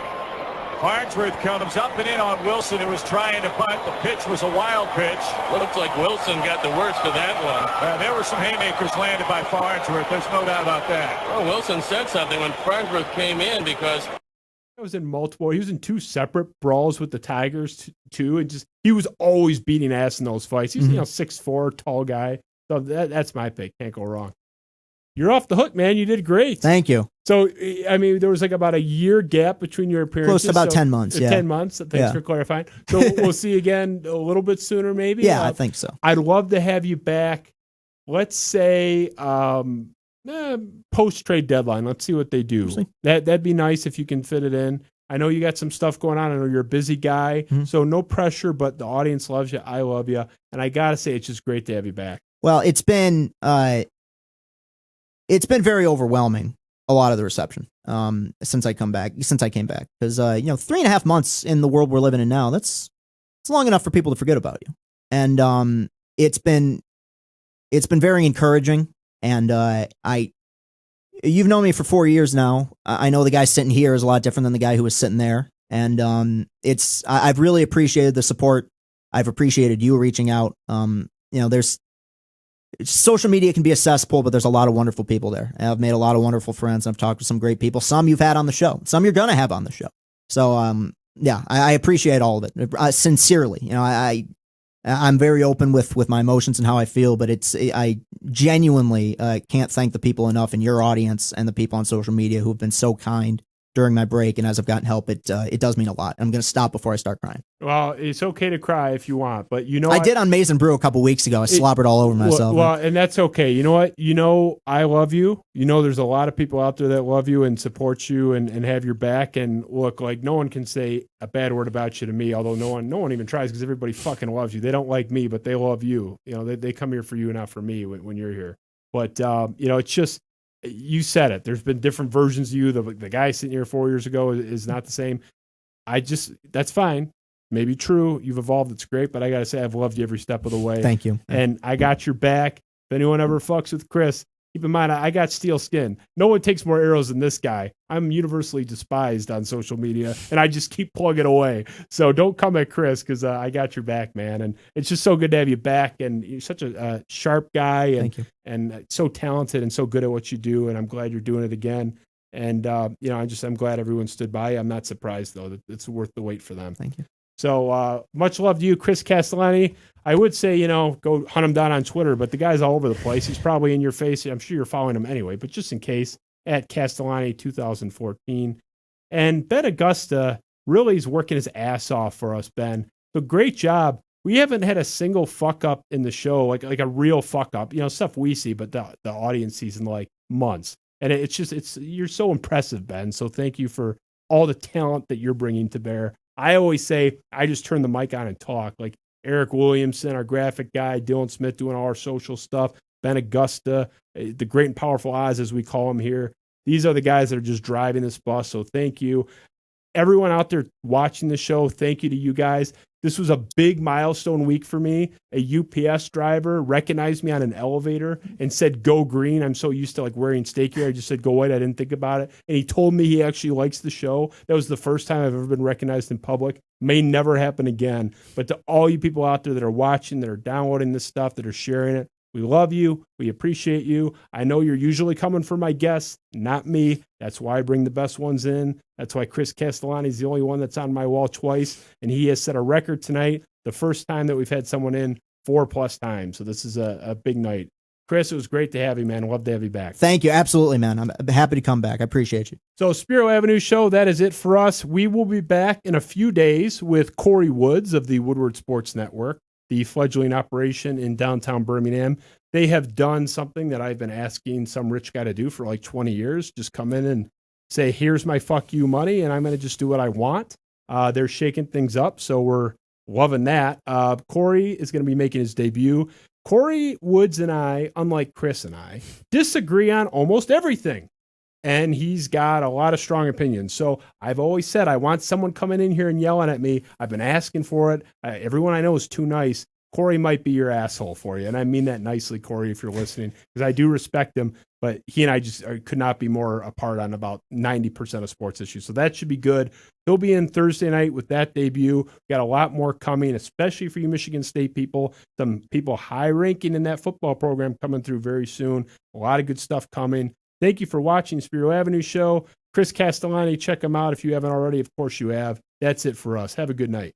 Farnsworth comes up and in on Wilson, who was trying to punt. The pitch was a wild pitch. Looks like Wilson got the worst of that one. There were some haymakers landed by Farnsworth. There's no doubt about that. Well, Wilson said something when Farnsworth came in because he was in two separate brawls with the Tigers too, and he was always beating ass in those fights. He's 6'4", tall guy. So that's my pick. Can't go wrong. You're off the hook, man. You did great. Thank you. So, I mean, there was like about a year gap between your appearances. Close to about 10 months, 10 months. Thanks for clarifying. So we'll see you again a little bit sooner, maybe? Yeah, I think so. I'd love to have you back, let's say, post-trade deadline. Let's see what they do. That'd be nice if you can fit it in. I know you got some stuff going on. I know you're a busy guy, so no pressure, but the audience loves you. I love you. And I got to say, it's just great to have you back. Well, it's been very overwhelming, a lot of the reception, since I came back, because 3.5 months in the world we're living in now, it's long enough for people to forget about you. And it's been very encouraging. And you've known me for 4 years now. I know the guy sitting here is a lot different than the guy who was sitting there. And I've really appreciated the support. I've appreciated you reaching out. Social media can be a cesspool, but there's a lot of wonderful people there. And I've made a lot of wonderful friends. I've talked to some great people. Some you've had on the show. Some you're going to have on the show. So, I appreciate all of it. Sincerely. I'm very open with my emotions and how I feel, but I genuinely can't thank the people enough in your audience and the people on social media who have been so kind during my break, and as I've gotten help, it does mean a lot. I'm going to stop before I start crying. Well, it's okay to cry if you want, but I did on Maize and Brew a couple weeks ago. I slobbered all over myself. Well, and that's okay. You know what? I love you. There's a lot of people out there that love you and support you and have your back. And look, like no one can say a bad word about you to me, although no one even tries because everybody fucking loves you. They don't like me, but they love you. They come here for you, not for me when you're here. But it's just. You said it. There's been different versions of you. The guy sitting here 4 years ago is not the same. That's fine. Maybe true. You've evolved. It's great. But I got to say, I've loved you every step of the way. Thank you. And I got your back. If anyone ever fucks with Chris, keep in mind, I got steel skin. No one takes more arrows than this guy. I'm universally despised on social media, and I just keep plugging away. So don't come at Chris because I got your back, man. And it's just so good to have you back. And you're such a sharp guy Thank you. And so talented and so good at what you do. And I'm glad you're doing it again. And, I'm glad everyone stood by you. I'm not surprised, though, that it's worth the wait for them. Thank you. So much love to you, Chris Castellani. I would say, go hunt him down on Twitter, but the guy's all over the place. He's probably in your face. I'm sure you're following him anyway, but just in case, at Castellani 2014. And Ben Augusta really is working his ass off for us, Ben. So great job. We haven't had a single fuck up in the show, like a real fuck up, stuff we see, but the audience sees in like months. And you're so impressive, Ben. So thank you for all the talent that you're bringing to bear. I always say, I just turn the mic on and talk. Like Eric Williamson, our graphic guy, Dylan Smith doing all our social stuff, Ben Augusta, the great and powerful Oz, as we call him here. These are the guys that are just driving this bus. So thank you. Everyone out there watching the show, thank you to you guys. This was a big milestone week for me. A UPS driver recognized me on an elevator and said, "Go green." I'm so used to wearing steak gear. I just said, "Go white." I didn't think about it. And he told me he actually likes the show. That was the first time I've ever been recognized in public. May never happen again. But to all you people out there that are watching, that are downloading this stuff, that are sharing it, we love you. We appreciate you. I know you're usually coming for my guests, not me. That's why I bring the best ones in. That's why Chris Castellani is the only one that's on my wall twice. And he has set a record tonight, the first time that we've had someone in 4+ times. So this is a big night. Chris, it was great to have you, man. Love to have you back. Thank you. Absolutely, man. I'm happy to come back. I appreciate you. So Spiro Avenue Show, that is it for us. We will be back in a few days with Corey Woods of the Woodward Sports Network. the fledgling operation in downtown Birmingham. They have done something that I've been asking some rich guy to do for like 20 years. Just come in and say, here's my fuck you money, and I'm going to just do what I want. They're shaking things up, so we're loving that. Corey is going to be making his debut. Corey Woods and I, unlike Chris and I, disagree on almost everything. And he's got a lot of strong opinions. So I've always said I want someone coming in here and yelling at me. I've been asking for it. Everyone I know is too nice. Corey might be your asshole for you. And I mean that nicely, Corey, if you're listening, because I do respect him. But he and I just could not be more apart on about 90% of sports issues. So that should be good. He'll be in Thursday night with that debut. We got a lot more coming, especially for you Michigan State people. Some people high ranking in that football program coming through very soon. A lot of good stuff coming. Thank you for watching Spiro Avenue Show. Chris Castellani, check him out if you haven't already. Of course you have. That's it for us. Have a good night.